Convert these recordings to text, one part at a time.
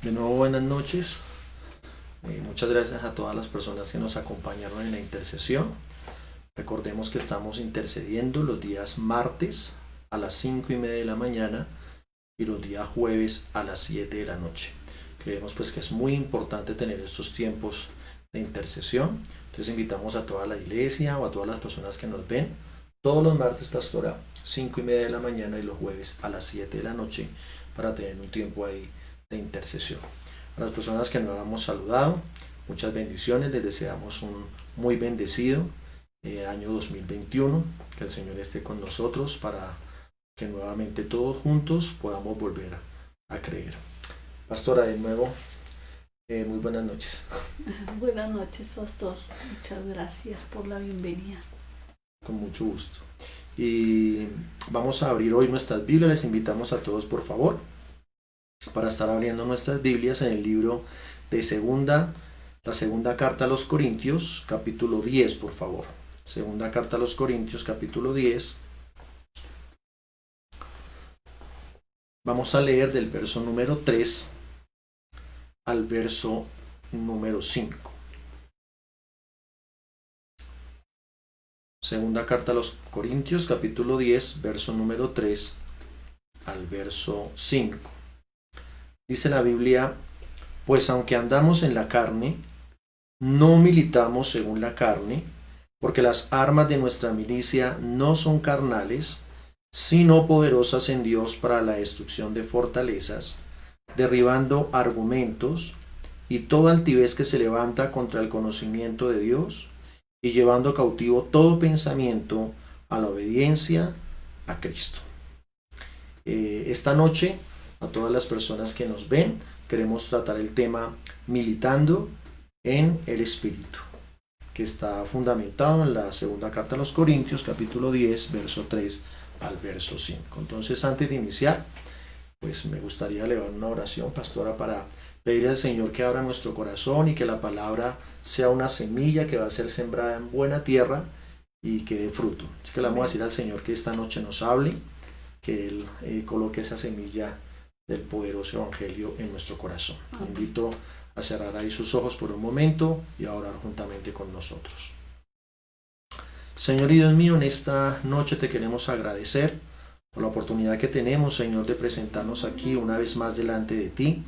De nuevo, buenas noches. Muchas gracias a todas las personas que nos acompañaron en la intercesión. Recordemos que estamos intercediendo los días martes a las 5:30 de la mañana y los días jueves a las 7 de la noche. Creemos pues que es muy importante tener estos tiempos de intercesión. Entonces invitamos a toda la iglesia o a todas las personas que nos ven todos los martes, pastora, 5:30 de la mañana y los jueves a las 7 de la noche para tener un tiempo ahí de intercesión. A las personas que nos hemos saludado, muchas bendiciones, les deseamos un muy bendecido año 2021, que el Señor esté con nosotros para que nuevamente todos juntos podamos volver a creer. Pastora, de nuevo, muy buenas noches. Buenas noches, pastor. Muchas gracias por la bienvenida. Con mucho gusto. Y vamos a abrir hoy nuestras Biblias, les invitamos a todos por favor para estar abriendo nuestras Biblias en el libro de la segunda carta a los Corintios, capítulo 10, por favor. Segunda carta a los Corintios, capítulo 10. Vamos a leer del verso número 3 al verso número 5. Segunda carta a los Corintios, capítulo 10, verso número 3 al verso 5. Dice la Biblia: pues aunque andamos en la carne, no militamos según la carne, porque las armas de nuestra milicia no son carnales, sino poderosas en Dios para la destrucción de fortalezas, derribando argumentos y toda altivez que se levanta contra el conocimiento de Dios, y llevando cautivo todo pensamiento a la obediencia a Cristo. Esta noche, a todas las personas que nos ven, queremos tratar el tema militando en el Espíritu, que está fundamentado en la segunda carta a los Corintios, capítulo 10, verso 3 al verso 5. Entonces, antes de iniciar, pues me gustaría elevar una oración, pastora, para pedirle al Señor que abra nuestro corazón y que la palabra sea una semilla que va a ser sembrada en buena tierra y que dé fruto. Así que le vamos a decir al Señor que esta noche nos hable, que Él coloque esa semilla del poderoso evangelio en nuestro corazón. Le invito a cerrar ahí sus ojos por un momento y a orar juntamente con nosotros. Señor y Dios mío, en esta noche te queremos agradecer por la oportunidad que tenemos, Señor, de presentarnos aquí una vez más delante de ti.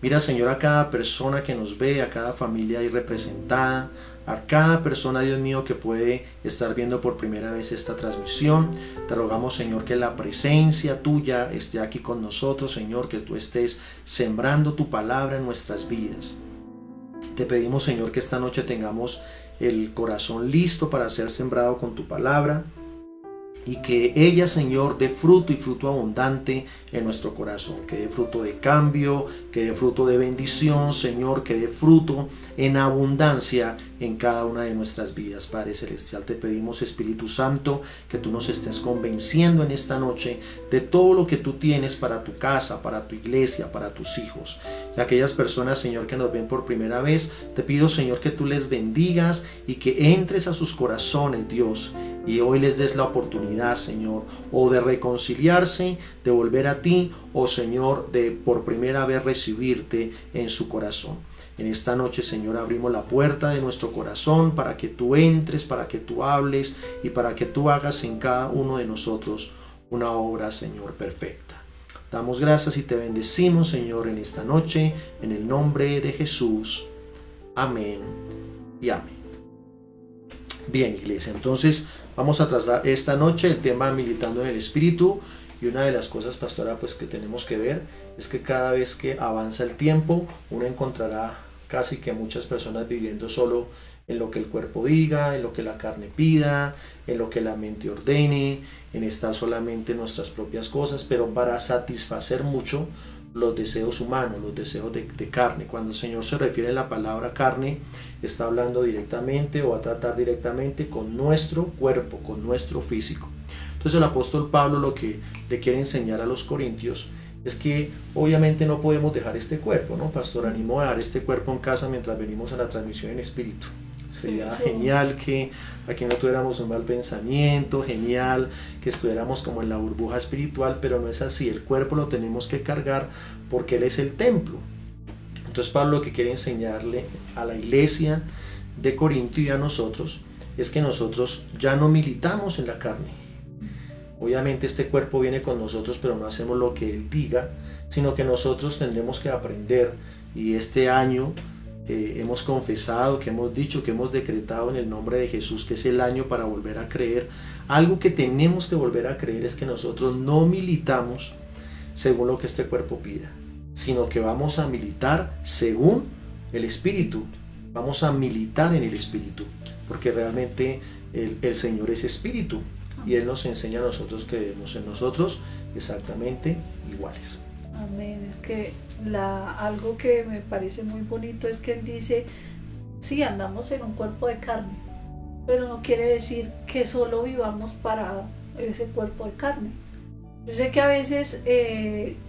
Mira, Señor, a cada persona que nos ve, a cada familia ahí representada, a cada persona, Dios mío, que puede estar viendo por primera vez esta transmisión. Te rogamos, Señor, que la presencia tuya esté aquí con nosotros, Señor, que tú estés sembrando tu palabra en nuestras vidas. Te pedimos, Señor, que esta noche tengamos el corazón listo para ser sembrado con tu palabra, y que ella, Señor, dé fruto y fruto abundante en nuestro corazón, que dé fruto de cambio, que dé fruto de bendición, Señor, que dé fruto en abundancia en cada una de nuestras vidas. Padre Celestial, te pedimos, Espíritu Santo, que tú nos estés convenciendo en esta noche de todo lo que tú tienes para tu casa, para tu iglesia, para tus hijos. Y aquellas personas, Señor, que nos ven por primera vez, te pido, Señor, que tú les bendigas y que entres a sus corazones, Dios, y hoy les des la oportunidad, Señor, o de reconciliarse, de volver a ti, o, Señor, de por primera vez recibirte en su corazón. En esta noche, Señor, abrimos la puerta de nuestro corazón para que tú entres, para que tú hables y para que tú hagas en cada uno de nosotros una obra, Señor, perfecta. Damos gracias y te bendecimos, Señor, en esta noche, en el nombre de Jesús. Amén y amén. Bien, iglesia, entonces vamos a tratar esta noche el tema militando en el Espíritu, y una de las cosas, pastora, pues que tenemos que ver es que cada vez que avanza el tiempo, uno encontrará casi que muchas personas viviendo solo en lo que el cuerpo diga, en lo que la carne pida, en lo que la mente ordene, en estar solamente en nuestras propias cosas, pero para satisfacer mucho los deseos humanos, los deseos de carne. Cuando el Señor se refiere a la palabra carne, está hablando directamente o va a tratar directamente con nuestro cuerpo, con nuestro físico. Entonces el apóstol Pablo lo que le quiere enseñar a los corintios es que obviamente no podemos dejar este cuerpo, ¿no? Pastor, animo a dejar este cuerpo en casa mientras venimos a la transmisión en espíritu. Sería genial que aquí no tuviéramos un mal pensamiento, genial que estuviéramos como en la burbuja espiritual, pero no es así. El cuerpo lo tenemos que cargar porque Él es el templo. Entonces Pablo lo que quiere enseñarle a la iglesia de Corinto y a nosotros es que nosotros ya no militamos en la carne. Obviamente este cuerpo viene con nosotros, pero no hacemos lo que Él diga, sino que nosotros tendremos que aprender. Y este año hemos confesado, que hemos dicho, que hemos decretado en el nombre de Jesús, que es el año para volver a creer. Algo que tenemos que volver a creer es que nosotros no militamos según lo que este cuerpo pida, sino que vamos a militar según el Espíritu. Vamos a militar en el Espíritu, porque realmente el Señor es Espíritu y Él nos enseña a nosotros que debemos ser nosotros exactamente iguales. Amén. Es que algo que me parece muy bonito es que Él dice, sí, andamos en un cuerpo de carne, pero no quiere decir que solo vivamos para ese cuerpo de carne. Yo sé que a veces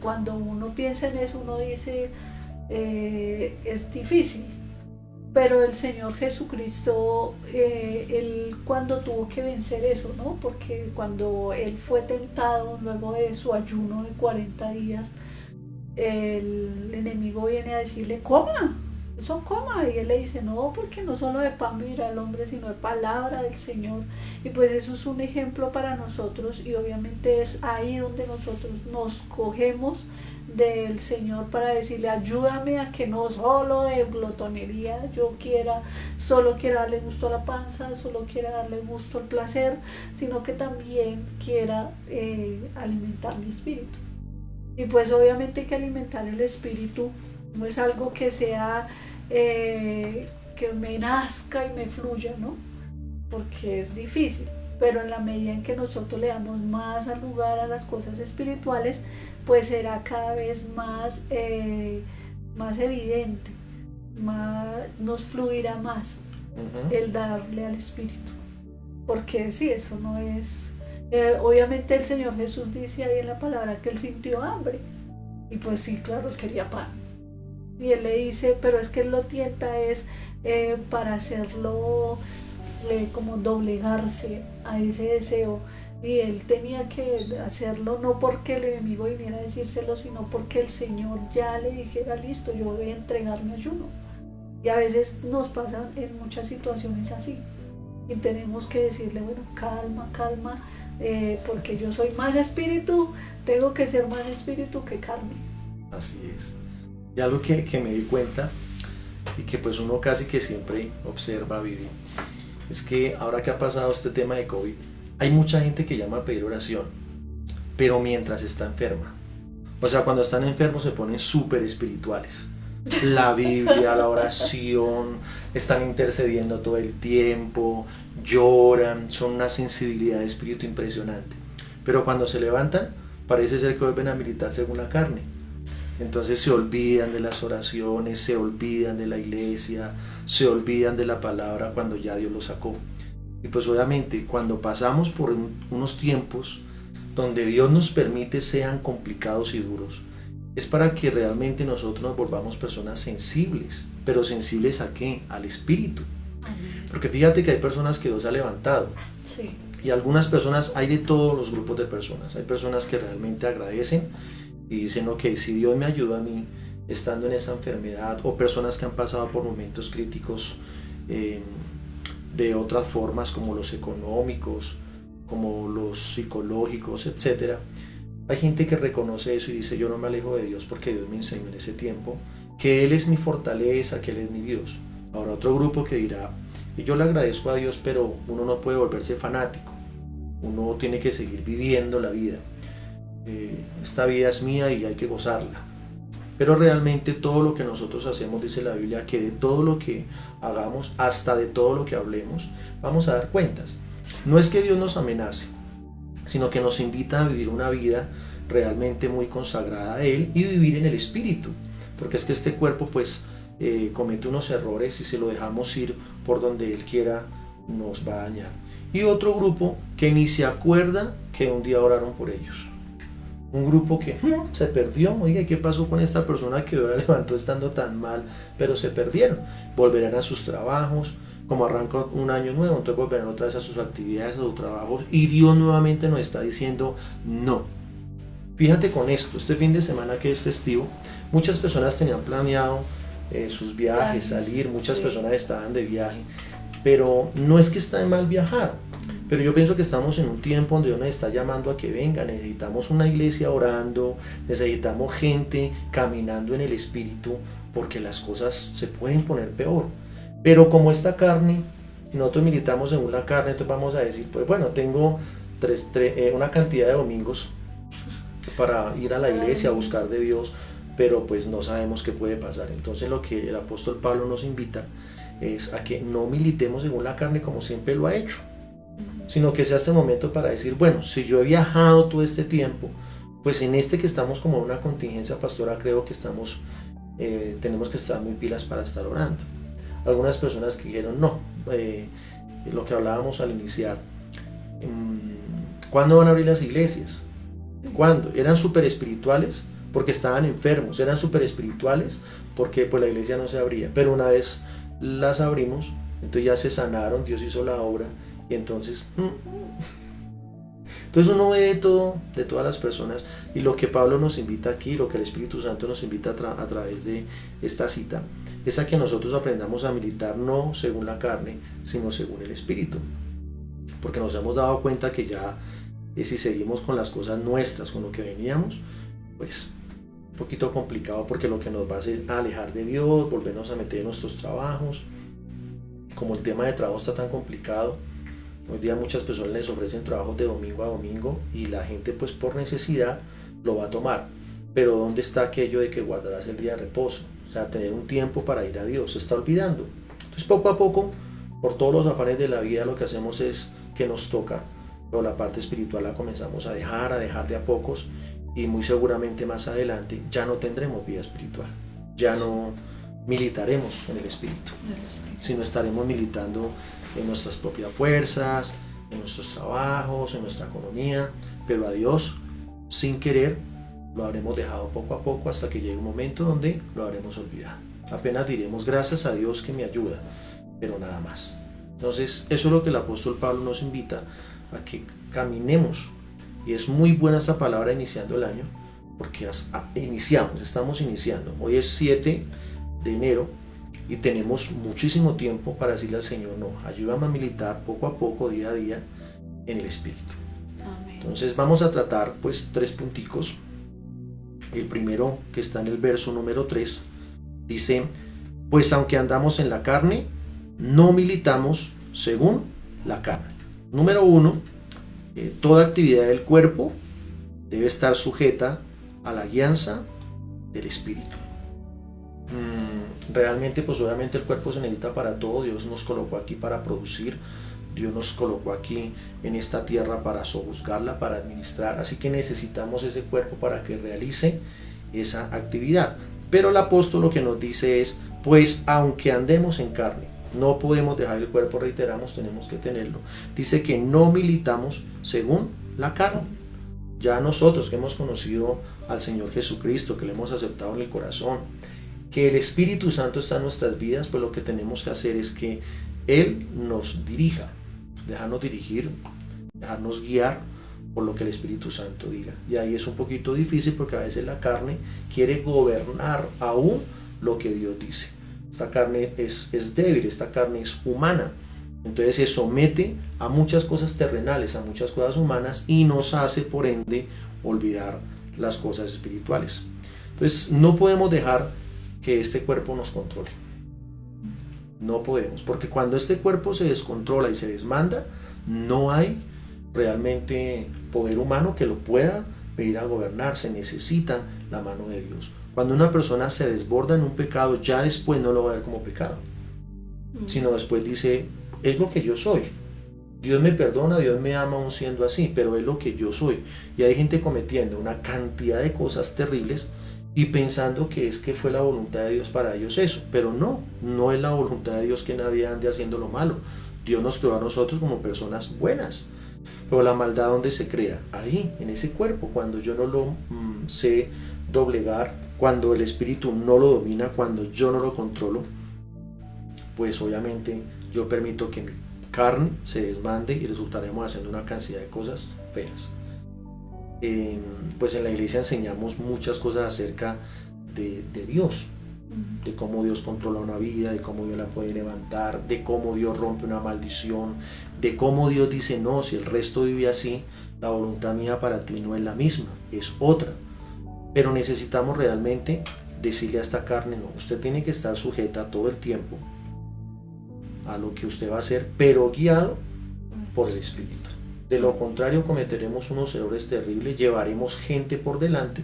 cuando uno piensa en eso, uno dice, es difícil. Pero el Señor Jesucristo, Él cuando tuvo que vencer eso, ¿no? Porque cuando Él fue tentado, luego de su ayuno de 40 días, el enemigo viene a decirle, coma, eso coma. Y Él le dice, no, porque no solo de pan vivirá el hombre, sino de palabra del Señor. Y pues eso es un ejemplo para nosotros, y obviamente es ahí donde nosotros nos cogemos del Señor para decirle, ayúdame a que no solo de glotonería yo solo quiera darle gusto a la panza, solo quiera darle gusto al placer, sino que también quiera alimentar mi espíritu. Y pues obviamente que alimentar el espíritu no es algo que sea que me nazca y me fluya, ¿no? Porque es difícil. Pero en la medida en que nosotros le damos más lugar a las cosas espirituales, pues será cada vez más evidente, nos fluirá más el darle al Espíritu. Porque sí, eso no es... obviamente el Señor Jesús dice ahí en la palabra que Él sintió hambre. Y pues sí, claro, Él quería pan. Y Él le dice, pero es que Él lo tienta para hacerlo... como doblegarse a ese deseo, y Él tenía que hacerlo no porque el enemigo viniera a decírselo, sino porque el Señor ya le dijera, listo, yo voy a entregar mi ayuno. Y a veces nos pasan en muchas situaciones así, y tenemos que decirle, bueno, calma, porque yo soy más espíritu, tengo que ser más espíritu que carne. Así es. Y algo que me di cuenta, y que pues uno casi que siempre observa, Vivi, es que ahora que ha pasado este tema de COVID, hay mucha gente que llama a pedir oración, pero mientras está enferma. O sea, cuando están enfermos se ponen súper espirituales. La Biblia, la oración, están intercediendo todo el tiempo, lloran, son una sensibilidad de espíritu impresionante. Pero cuando se levantan, parece ser que vuelven a militar según la carne. Entonces se olvidan de las oraciones, se olvidan de la iglesia, se olvidan de la palabra cuando ya Dios los sacó. Y pues obviamente cuando pasamos por unos tiempos donde Dios nos permite sean complicados y duros, es para que realmente nosotros nos volvamos personas sensibles. ¿Pero sensibles a qué? Al Espíritu. Porque fíjate que hay personas que Dios ha levantado. Sí. Y algunas personas, hay de todos los grupos de personas. Hay personas que realmente agradecen y dicen, ok, si Dios me ayuda a mí estando en esa enfermedad, o personas que han pasado por momentos críticos de otras formas, como los económicos, como los psicológicos, etc. Hay gente que reconoce eso y dice, yo no me alejo de Dios porque Dios me enseñó en ese tiempo que Él es mi fortaleza, que Él es mi Dios. Ahora otro grupo que dirá, y yo le agradezco a Dios, pero uno no puede volverse fanático, uno tiene que seguir viviendo la vida. Esta vida es mía y hay que gozarla. Pero realmente todo lo que nosotros hacemos, dice la Biblia, que de todo lo que hagamos, hasta de todo lo que hablemos, vamos a dar cuentas. No es que Dios nos amenace, sino que nos invita a vivir una vida realmente muy consagrada a Él y vivir en el Espíritu. Porque es que este cuerpo pues comete unos errores y si lo dejamos ir por donde Él quiera, nos va a dañar. Y otro grupo que ni se acuerda que un día oraron por ellos. Un grupo que se perdió, oiga, ¿qué pasó con esta persona que ahora levantó estando tan mal? Pero se perdieron, volverán a sus trabajos, como arranca un año nuevo, entonces volverán otra vez a sus actividades, a sus trabajos, y Dios nuevamente nos está diciendo no. Fíjate con esto, este fin de semana que es festivo, muchas personas tenían planeado sus viajes, salir, muchas Sí. personas estaban de viaje, pero no es que está mal viajar, pero yo pienso que estamos en un tiempo donde Dios nos está llamando a que venga, necesitamos una iglesia orando, necesitamos gente caminando en el Espíritu, porque las cosas se pueden poner peor. Pero como esta carne, si nosotros militamos según la carne, entonces vamos a decir, pues bueno, tengo una cantidad de domingos para ir a la iglesia a buscar de Dios, pero pues no sabemos qué puede pasar. Entonces lo que el apóstol Pablo nos invita es a que no militemos según la carne como siempre lo ha hecho, sino que sea este momento para decir, bueno, si yo he viajado todo este tiempo, pues en este que estamos como en una contingencia pastora, creo que tenemos que estar muy pilas para estar orando. Algunas personas que dijeron, no, lo que hablábamos al iniciar, ¿cuándo van a abrir las iglesias? ¿Cuándo? Eran súper espirituales porque estaban enfermos, eran súper espirituales porque pues la iglesia no se abría, pero una vez las abrimos, entonces ya se sanaron, Dios hizo la obra, y entonces uno ve de todas las personas, y lo que Pablo nos invita aquí, lo que el Espíritu Santo nos invita a través de esta cita, es a que nosotros aprendamos a militar no según la carne, sino según el Espíritu, porque nos hemos dado cuenta que ya si seguimos con las cosas nuestras, con lo que veníamos, pues un poquito complicado, porque lo que nos va a hacer a alejar de Dios, volvernos a meter en nuestros trabajos. Como el tema de trabajo está tan complicado, hoy día muchas personas les ofrecen trabajos de domingo a domingo y la gente pues por necesidad lo va a tomar, pero ¿dónde está aquello de que guardarás el día de reposo? O sea, tener un tiempo para ir a Dios, se está olvidando. Entonces poco a poco, por todos los afanes de la vida, lo que hacemos es que nos toca, pero la parte espiritual la comenzamos a dejar de a pocos, y muy seguramente más adelante ya no tendremos vida espiritual, ya no militaremos en el Espíritu, sino estaremos militando en nuestras propias fuerzas, en nuestros trabajos, en nuestra economía, pero a Dios, sin querer, lo habremos dejado poco a poco hasta que llegue un momento donde lo habremos olvidado. Apenas diremos gracias a Dios que me ayuda, pero nada más. Entonces, eso es lo que el apóstol Pablo nos invita a que caminemos, y es muy buena esta palabra iniciando el año, porque estamos iniciando. Hoy es 7 de enero y tenemos muchísimo tiempo para decirle al Señor, no, ayúdame a militar poco a poco, día a día, en el Espíritu. Amén. Entonces vamos a tratar pues 3 punticos. El primero, que está en el verso número 3, dice, pues aunque andamos en la carne, no militamos según la carne. Número 1, toda actividad del cuerpo debe estar sujeta a la guianza del Espíritu. Realmente pues obviamente el cuerpo se necesita para todo. Dios nos colocó aquí para producir, Dios nos colocó aquí en esta tierra para sojuzgarla, para administrar, así que necesitamos ese cuerpo para que realice esa actividad. Pero el apóstol lo que nos dice es, pues aunque andemos en carne, no podemos dejar el cuerpo, reiteramos, tenemos que tenerlo. Dice que no militamos según la carne. Ya nosotros que hemos conocido al Señor Jesucristo, que le hemos aceptado en el corazón, que el Espíritu Santo está en nuestras vidas, pues lo que tenemos que hacer es que Él nos dirija, dejarnos dirigir, dejarnos guiar por lo que el Espíritu Santo diga. Y ahí es un poquito difícil porque a veces la carne quiere gobernar aún lo que Dios dice. Esta carne es débil, esta carne es humana, entonces se somete a muchas cosas terrenales, a muchas cosas humanas, y nos hace por ende olvidar las cosas espirituales. Entonces no podemos dejar que este cuerpo nos controle, no podemos, porque cuando este cuerpo se descontrola y se desmanda, no hay realmente poder humano que lo pueda venir a gobernar, se necesita la mano de Dios. Cuando una persona se desborda en un pecado, ya después no lo va a ver como pecado, sino después dice, es lo que yo soy. Dios me perdona, Dios me ama aún siendo así, pero es lo que yo soy. Y hay gente cometiendo una cantidad de cosas terribles y pensando que fue la voluntad de Dios para ellos eso, pero no es la voluntad de Dios que nadie ande haciendo lo malo. Dios nos creó a nosotros como personas buenas, pero la maldad, ¿dónde se crea? Ahí, en ese cuerpo, cuando yo no lo sé doblegar, cuando el Espíritu no lo domina, cuando yo no lo controlo, pues obviamente yo permito que mi carne se desmande y resultaremos haciendo una cantidad de cosas feas. Pues en la iglesia enseñamos muchas cosas acerca de Dios, de cómo Dios controla una vida, de cómo Dios la puede levantar, de cómo Dios rompe una maldición, de cómo Dios dice, no, si el resto vive así, la voluntad mía para ti no es la misma, es otra. Pero necesitamos realmente decirle a esta carne, no, usted tiene que estar sujeta todo el tiempo a lo que usted va a hacer, pero guiado por el Espíritu. De lo contrario cometeremos unos errores terribles, llevaremos gente por delante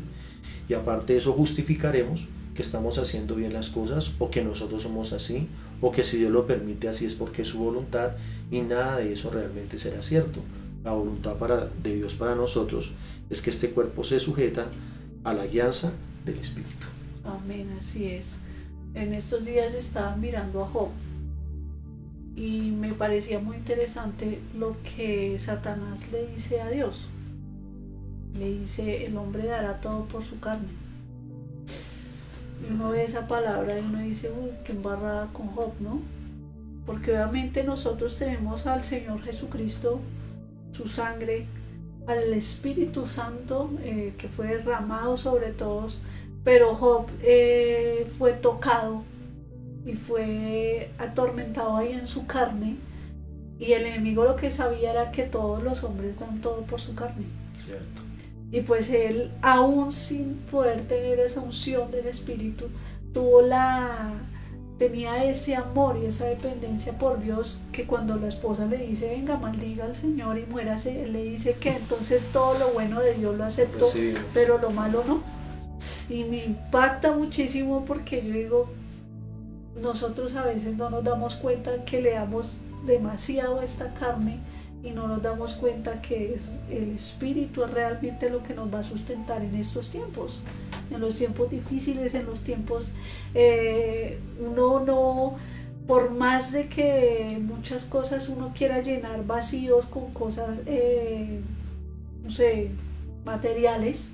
y aparte de eso justificaremos que estamos haciendo bien las cosas o que nosotros somos así o que si Dios lo permite así es porque es su voluntad, y nada de eso realmente será cierto. La voluntad de Dios para nosotros es que este cuerpo se sujeta a la guianza del Espíritu. Amén, así es. En estos días estaba mirando a Job y me parecía muy interesante lo que Satanás le dice a Dios. Le dice, el hombre dará todo por su carne. Y uno ve esa palabra y uno dice, uy, qué embarrada con Job, ¿no? Porque obviamente nosotros tenemos al Señor Jesucristo, su sangre, al Espíritu Santo que fue derramado sobre todos, pero Job fue tocado y fue atormentado ahí en su carne, y el enemigo lo que sabía era que todos los hombres dan todo por su carne. Cierto. Y pues él, aún sin poder tener esa unción del Espíritu, tenía ese amor y esa dependencia por Dios, que cuando la esposa le dice, venga, maldiga al Señor y muérase, él le dice que entonces todo lo bueno de Dios lo aceptó, Sí. pero lo malo no. Y me impacta muchísimo porque yo digo, nosotros a veces no nos damos cuenta que le damos demasiado a esta carne y no nos damos cuenta que es el Espíritu es realmente lo que nos va a sustentar en estos tiempos, en los tiempos difíciles, en los tiempos uno no, por más de que muchas cosas uno quiera llenar vacíos con cosas no sé, materiales,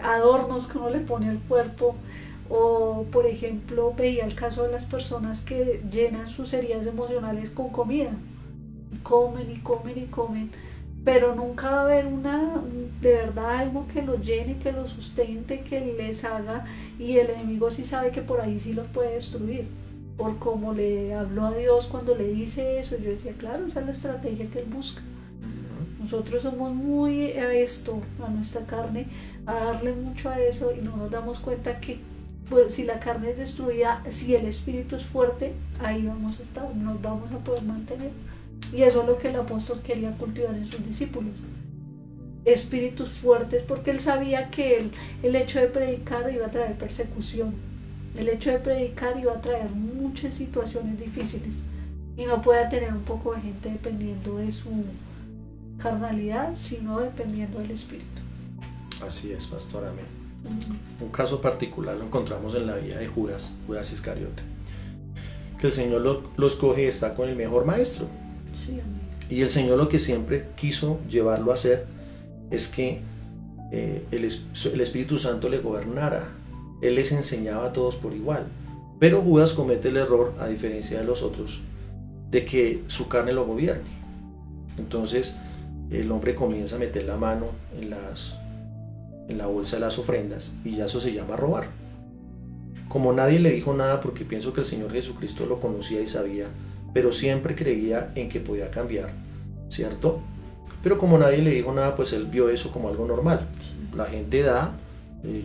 adornos que uno le pone al cuerpo, o por ejemplo veía el caso de las personas que llenan sus heridas emocionales con comida, comen y comen y comen, pero nunca va a haber de verdad algo que los llene, que los sustente, que les haga, y el enemigo sí sabe que por ahí sí los puede destruir, por como le habló a Dios cuando le dice eso. Yo decía, claro, esa es la estrategia que él busca. Nosotros somos muy a esto, a nuestra carne, a darle mucho a eso, y no nos damos cuenta que pues, si la carne es destruida, si el espíritu es fuerte, ahí vamos a estar, nos vamos a poder mantener. Y eso es lo que el apóstol quería cultivar en sus discípulos, espíritus fuertes, porque él sabía que el hecho de predicar iba a traer persecución, el hecho de predicar iba a traer muchas situaciones difíciles, y no puede tener un poco de gente dependiendo de su carnalidad, sino dependiendo del Espíritu. Así es, pastor, amén. Un caso particular lo encontramos en la vida de Judas Iscariote, que el Señor lo escoge y está con el mejor maestro. Sí, amén. Y el Señor lo que siempre quiso llevarlo a hacer es que el Espíritu Santo le gobernara. Él les enseñaba a todos por igual. Pero Judas comete el error, a diferencia de los otros, de que su carne lo gobierne. Entonces el hombre comienza a meter la mano en la bolsa de las ofrendas, y ya eso se llama robar. Como nadie le dijo nada, porque pienso que el Señor Jesucristo lo conocía y sabía, pero siempre creía en que podía cambiar, ¿cierto? Pero como nadie le dijo nada, pues él vio eso como algo normal. La gente da,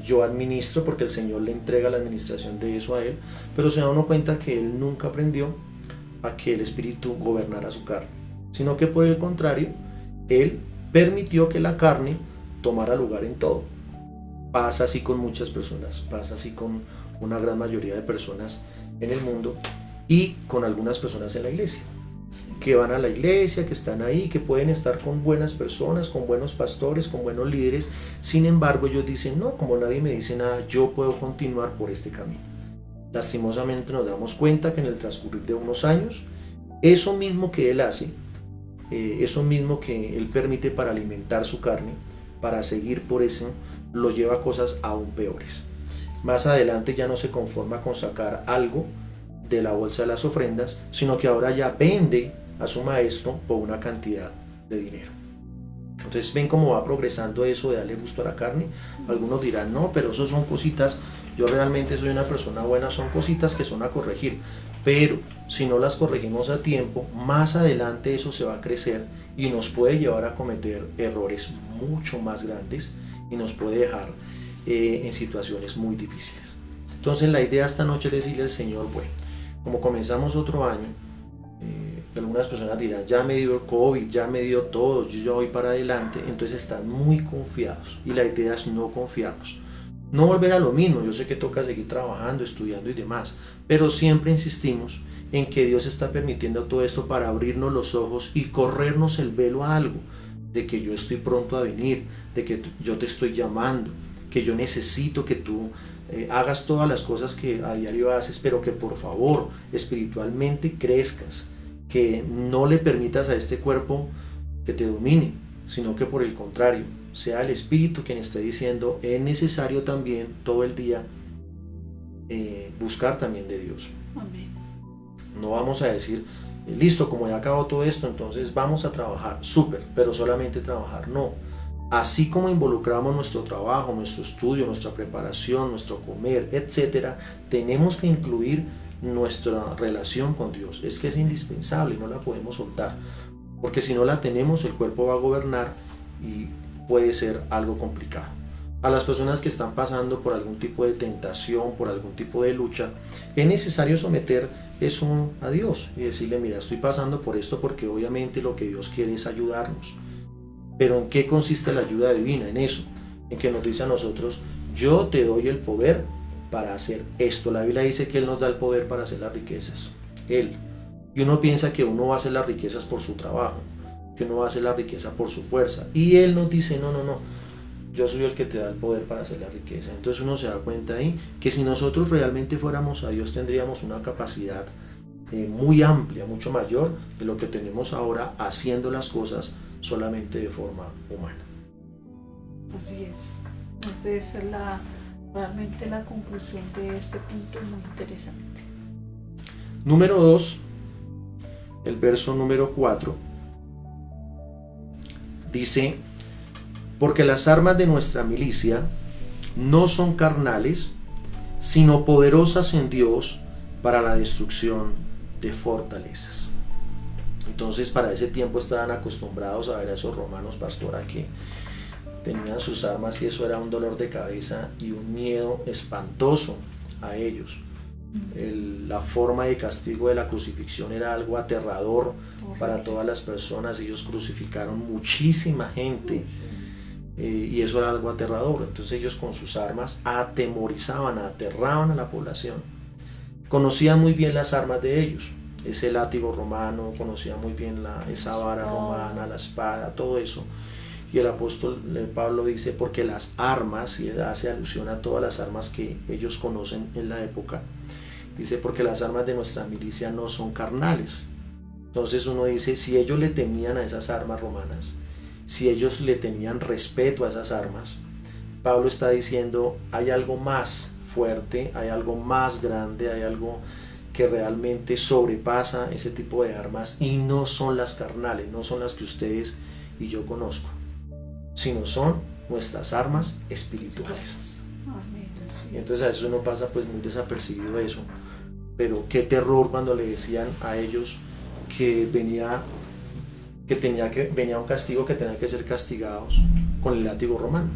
yo administro, porque el Señor le entrega la administración de eso a él, pero se da uno cuenta que él nunca aprendió a que el Espíritu gobernara su carne, sino que por el contrario, él permitió que la carne tomara lugar en todo. Pasa así con muchas personas, pasa así con una gran mayoría de personas en el mundo, y con algunas personas en la iglesia, que van a la iglesia, que están ahí, que pueden estar con buenas personas, con buenos pastores, con buenos líderes. Sin embargo, ellos dicen, no, como nadie me dice nada, yo puedo continuar por este camino. Lastimosamente nos damos cuenta que en el transcurrir de unos años, eso mismo que él hace, eso mismo que él permite para alimentar su carne, para seguir por eso, lo lleva a cosas aún peores. Más adelante ya no se conforma con sacar algo de la bolsa de las ofrendas, sino que ahora ya vende a su maestro por una cantidad de dinero. Entonces ven cómo va progresando eso de darle gusto a la carne. Algunos dirán, no, pero eso son cositas yo realmente soy una persona buena, son cositas que son a corregir, pero si no las corregimos a tiempo, más adelante eso se va a crecer y nos puede llevar a cometer errores mucho más grandes y nos puede dejar en situaciones muy difíciles. Entonces la idea esta noche es decirle al Señor, bueno, como comenzamos otro año, algunas personas dirán, ya me dio COVID, ya me dio todo, yo ya voy para adelante, entonces están muy confiados y la idea es no confiarnos. No volver a lo mismo, yo sé que toca seguir trabajando, estudiando y demás, pero siempre insistimos en que Dios está permitiendo todo esto para abrirnos los ojos y corrernos el velo a algo, de que yo estoy pronto a venir, de que yo te estoy llamando, que yo necesito que tú hagas todas las cosas que a diario haces, pero que por favor espiritualmente crezcas, que no le permitas a este cuerpo que te domine, sino que por el contrario, sea el Espíritu quien esté diciendo, es necesario también todo el día buscar también de Dios. Amén. No vamos a decir, listo, como ya acabó todo esto, entonces vamos a trabajar, súper, pero solamente trabajar, no. Así como involucramos nuestro trabajo, nuestro estudio, nuestra preparación, nuestro comer, etcétera, tenemos que incluir nuestra relación con Dios. Es que es indispensable, no la podemos soltar, porque si no la tenemos, el cuerpo va a gobernar y puede ser algo complicado. A las personas que están pasando por algún tipo de tentación, por algún tipo de lucha, es necesario someter eso a Dios y decirle, mira, estoy pasando por esto porque obviamente lo que Dios quiere es ayudarnos. Pero ¿en qué consiste la ayuda divina? En eso, en que nos dice a nosotros, yo te doy el poder para hacer esto. La Biblia dice que Él nos da el poder para hacer las riquezas. Él. Y uno piensa que uno va a hacer las riquezas por su trabajo, que uno va a hacer la riqueza por su fuerza. Y Él nos dice, no, yo soy el que te da el poder para hacer la riqueza. Entonces uno se da cuenta ahí que si nosotros realmente fuéramos a Dios, tendríamos una capacidad muy amplia, mucho mayor de lo que tenemos ahora haciendo las cosas solamente de forma humana. Así es. Esa es realmente la conclusión de este punto, muy interesante. Número 2, el verso número 4, dice, porque las armas de nuestra milicia no son carnales, sino poderosas en Dios para la destrucción de fortalezas. Entonces para ese tiempo estaban acostumbrados a ver a esos romanos, pastora, que tenían sus armas y eso era un dolor de cabeza y un miedo espantoso a ellos. La forma de castigo de la crucifixión era algo aterrador para todas las personas. Ellos crucificaron muchísima gente y eso era algo aterrador. Entonces ellos con sus armas atemorizaban, aterraban a la población. Conocían muy bien las armas de ellos, ese látigo romano, conocían muy bien esa vara romana, la espada, todo eso. Y el apóstol Pablo dice, porque las armas, y él hace alusión a todas las armas que ellos conocen en la época, dice, porque las armas de nuestra milicia no son carnales. Entonces uno dice, si ellos le temían a esas armas romanas, si ellos le tenían respeto a esas armas, Pablo está diciendo, hay algo más fuerte, hay algo más grande, hay algo que realmente sobrepasa ese tipo de armas y no son las carnales, no son las que ustedes y yo conozco, sino son nuestras armas espirituales. Y entonces a eso uno pasa pues muy desapercibido eso, pero qué terror cuando le decían a ellos que venía un castigo, que tenían que ser castigados con el látigo romano,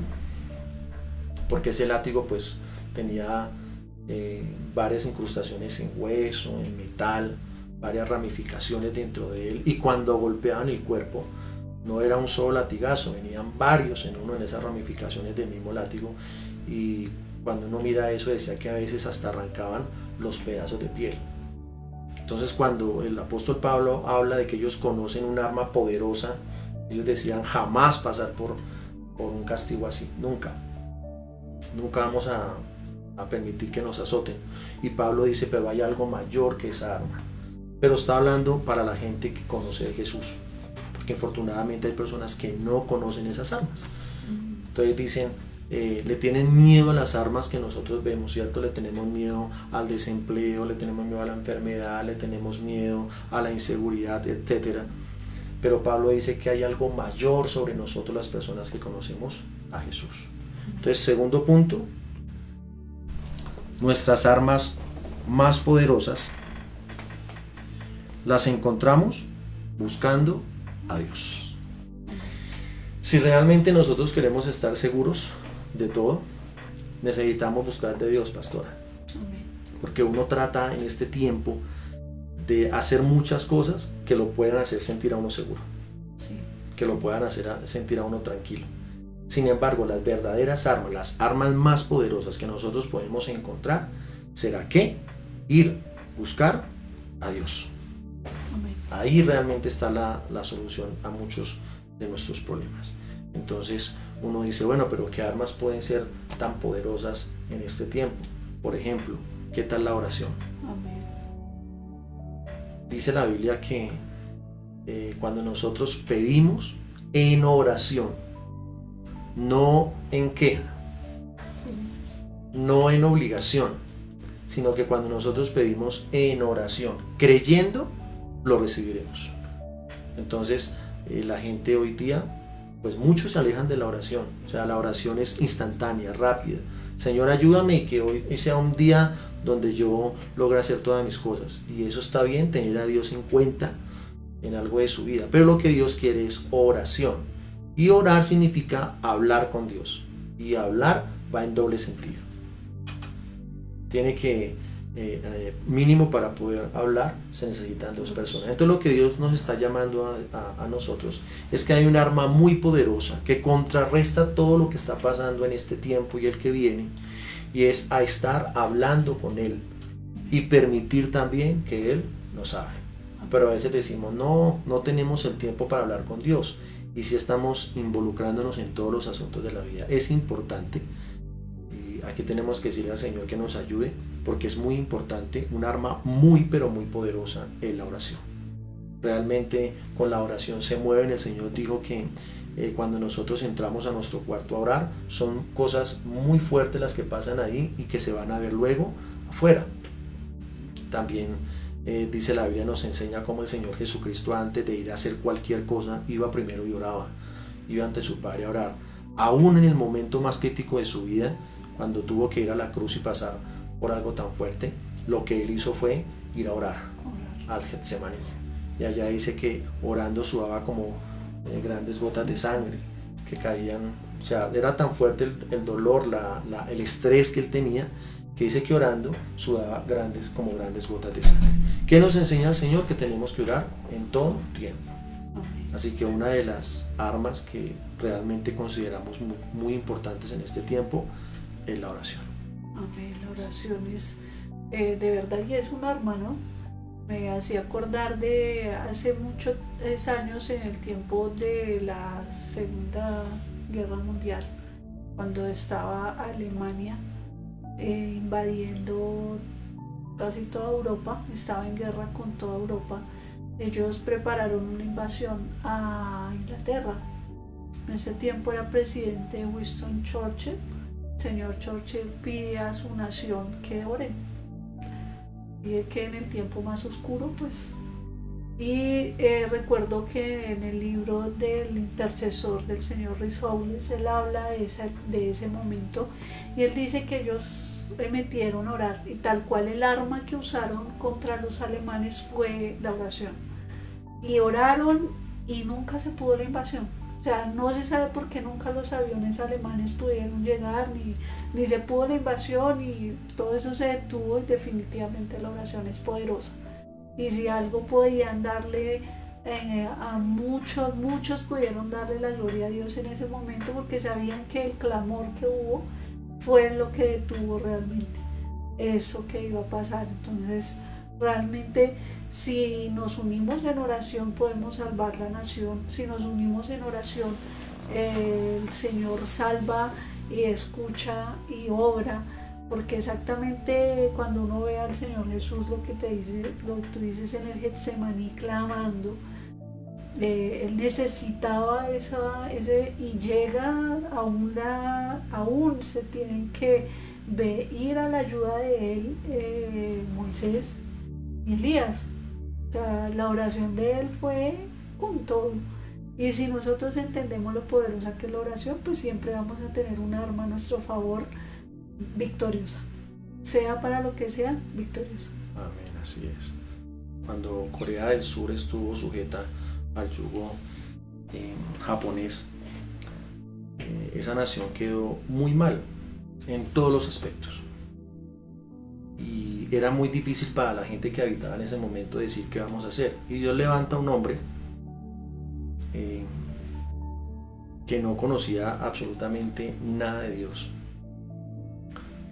porque ese látigo pues tenía varias incrustaciones en hueso, en metal, varias ramificaciones dentro de él, y cuando golpeaban el cuerpo no era un solo latigazo, venían varios en esas ramificaciones del mismo látigo, y cuando uno mira eso decía que a veces hasta arrancaban los pedazos de piel. Entonces cuando el apóstol Pablo habla de que ellos conocen un arma poderosa, ellos decían jamás pasar por un castigo así, nunca vamos a permitir que nos azoten. Y Pablo dice, pero hay algo mayor que esa arma. Pero está hablando para la gente que conoce de Jesús, porque infortunadamente hay personas que no conocen esas armas. Entonces dicen, le tienen miedo a las armas que nosotros vemos, ¿cierto? Le tenemos miedo al desempleo, le tenemos miedo a la enfermedad, le tenemos miedo a la inseguridad, etc. Pero Pablo dice que hay algo mayor sobre nosotros, las personas que conocemos a Jesús. Entonces, segundo punto, nuestras armas más poderosas las encontramos buscando a Dios. Si realmente nosotros queremos estar seguros de todo, necesitamos buscar de Dios, pastora. Porque uno trata en este tiempo de hacer muchas cosas que lo puedan hacer sentir a uno seguro, que lo puedan hacer sentir a uno tranquilo. Sin embargo, las verdaderas armas, las armas más poderosas que nosotros podemos encontrar, será que ir, buscar a Dios. Ahí realmente está la solución a muchos de nuestros problemas. Entonces uno dice, bueno, pero ¿qué armas pueden ser tan poderosas en este tiempo? Por ejemplo, ¿qué tal la oración? Amén. Dice la Biblia que cuando nosotros pedimos en oración, no en queja, no en obligación, sino que cuando nosotros pedimos en oración, creyendo, lo recibiremos. Entonces la gente hoy día, pues muchos se alejan de la oración. O sea, la oración es instantánea, rápida. Señor, ayúdame y que hoy sea un día donde yo logre hacer todas mis cosas. Y eso está bien, tener a Dios en cuenta en algo de su vida. Pero lo que Dios quiere es oración. Y orar significa hablar con Dios. Y hablar va en doble sentido. Tiene que mínimo para poder hablar se necesitan dos personas. Entonces lo que Dios nos está llamando a nosotros es que hay un arma muy poderosa que contrarresta todo lo que está pasando en este tiempo y el que viene, y es a estar hablando con Él y permitir también que Él nos hable. Pero a veces decimos, no tenemos el tiempo para hablar con Dios, y si estamos involucrándonos en todos los asuntos de la vida. Es importante, y aquí tenemos que decirle al Señor que nos ayude, porque es muy importante, un arma muy pero muy poderosa es la oración. Realmente con la oración se mueven. El Señor dijo que cuando nosotros entramos a nuestro cuarto a orar, son cosas muy fuertes las que pasan ahí y que se van a ver luego afuera. También dice la Biblia, nos enseña cómo el Señor Jesucristo, antes de ir a hacer cualquier cosa, iba primero y oraba, iba ante su Padre a orar. Aún en el momento más crítico de su vida, cuando tuvo que ir a la cruz y pasar por algo tan fuerte, lo que él hizo fue ir a orar al Getsemaní. Y allá dice que orando sudaba como grandes gotas de sangre que caían. O sea, era tan fuerte el dolor, el estrés que él tenía, que dice que orando sudaba grandes gotas de sangre. ¿Qué nos enseña el Señor? Que tenemos que orar en todo tiempo. Así que una de las armas que realmente consideramos muy importantes en este tiempo es la oración. Amén. La oración es de verdad, y es un arma, ¿no? Me hacía acordar de hace muchos años, en el tiempo de la Segunda Guerra Mundial, cuando estaba Alemania invadiendo casi toda Europa, estaba en guerra con toda Europa. Ellos prepararon una invasión a Inglaterra. En ese tiempo era presidente Winston Churchill. El señor Churchill pide a su nación que oren, pide que en el tiempo más oscuro, pues. Y recuerdo que en el libro del intercesor del señor Rhys Howells, él habla de ese momento, y él dice que ellos metieron a orar, y tal cual el arma que usaron contra los alemanes fue la oración. Y oraron y nunca se pudo la invasión. O sea, no se sabe por qué nunca los aviones alemanes pudieron llegar, ni se pudo la invasión, y todo eso se detuvo, y definitivamente la oración es poderosa. Y si algo podían darle a muchos pudieron darle la gloria a Dios en ese momento, porque sabían que el clamor que hubo fue lo que detuvo realmente eso que iba a pasar. Entonces, realmente, si nos unimos en oración, podemos salvar la nación. Si nos unimos en oración, el Señor salva y escucha y obra, porque exactamente cuando uno ve al Señor Jesús, lo que tú dices en el Getsemaní clamando, él necesitaba ese, y llega aún se tienen que ir a la ayuda de él, Moisés y Elías. O sea, la oración de él fue con todo. Y si nosotros entendemos lo poderosa que es la oración, pues siempre vamos a tener un arma a nuestro favor victoriosa. sea para lo que sea, victoriosa. Amén, así es. Cuando Corea del Sur estuvo sujeta al yugo japonés, esa nación quedó muy mal en todos los aspectos. Y era muy difícil para la gente que habitaba en ese momento decir qué vamos a hacer. Y Dios levanta a un hombre que no conocía absolutamente nada de Dios,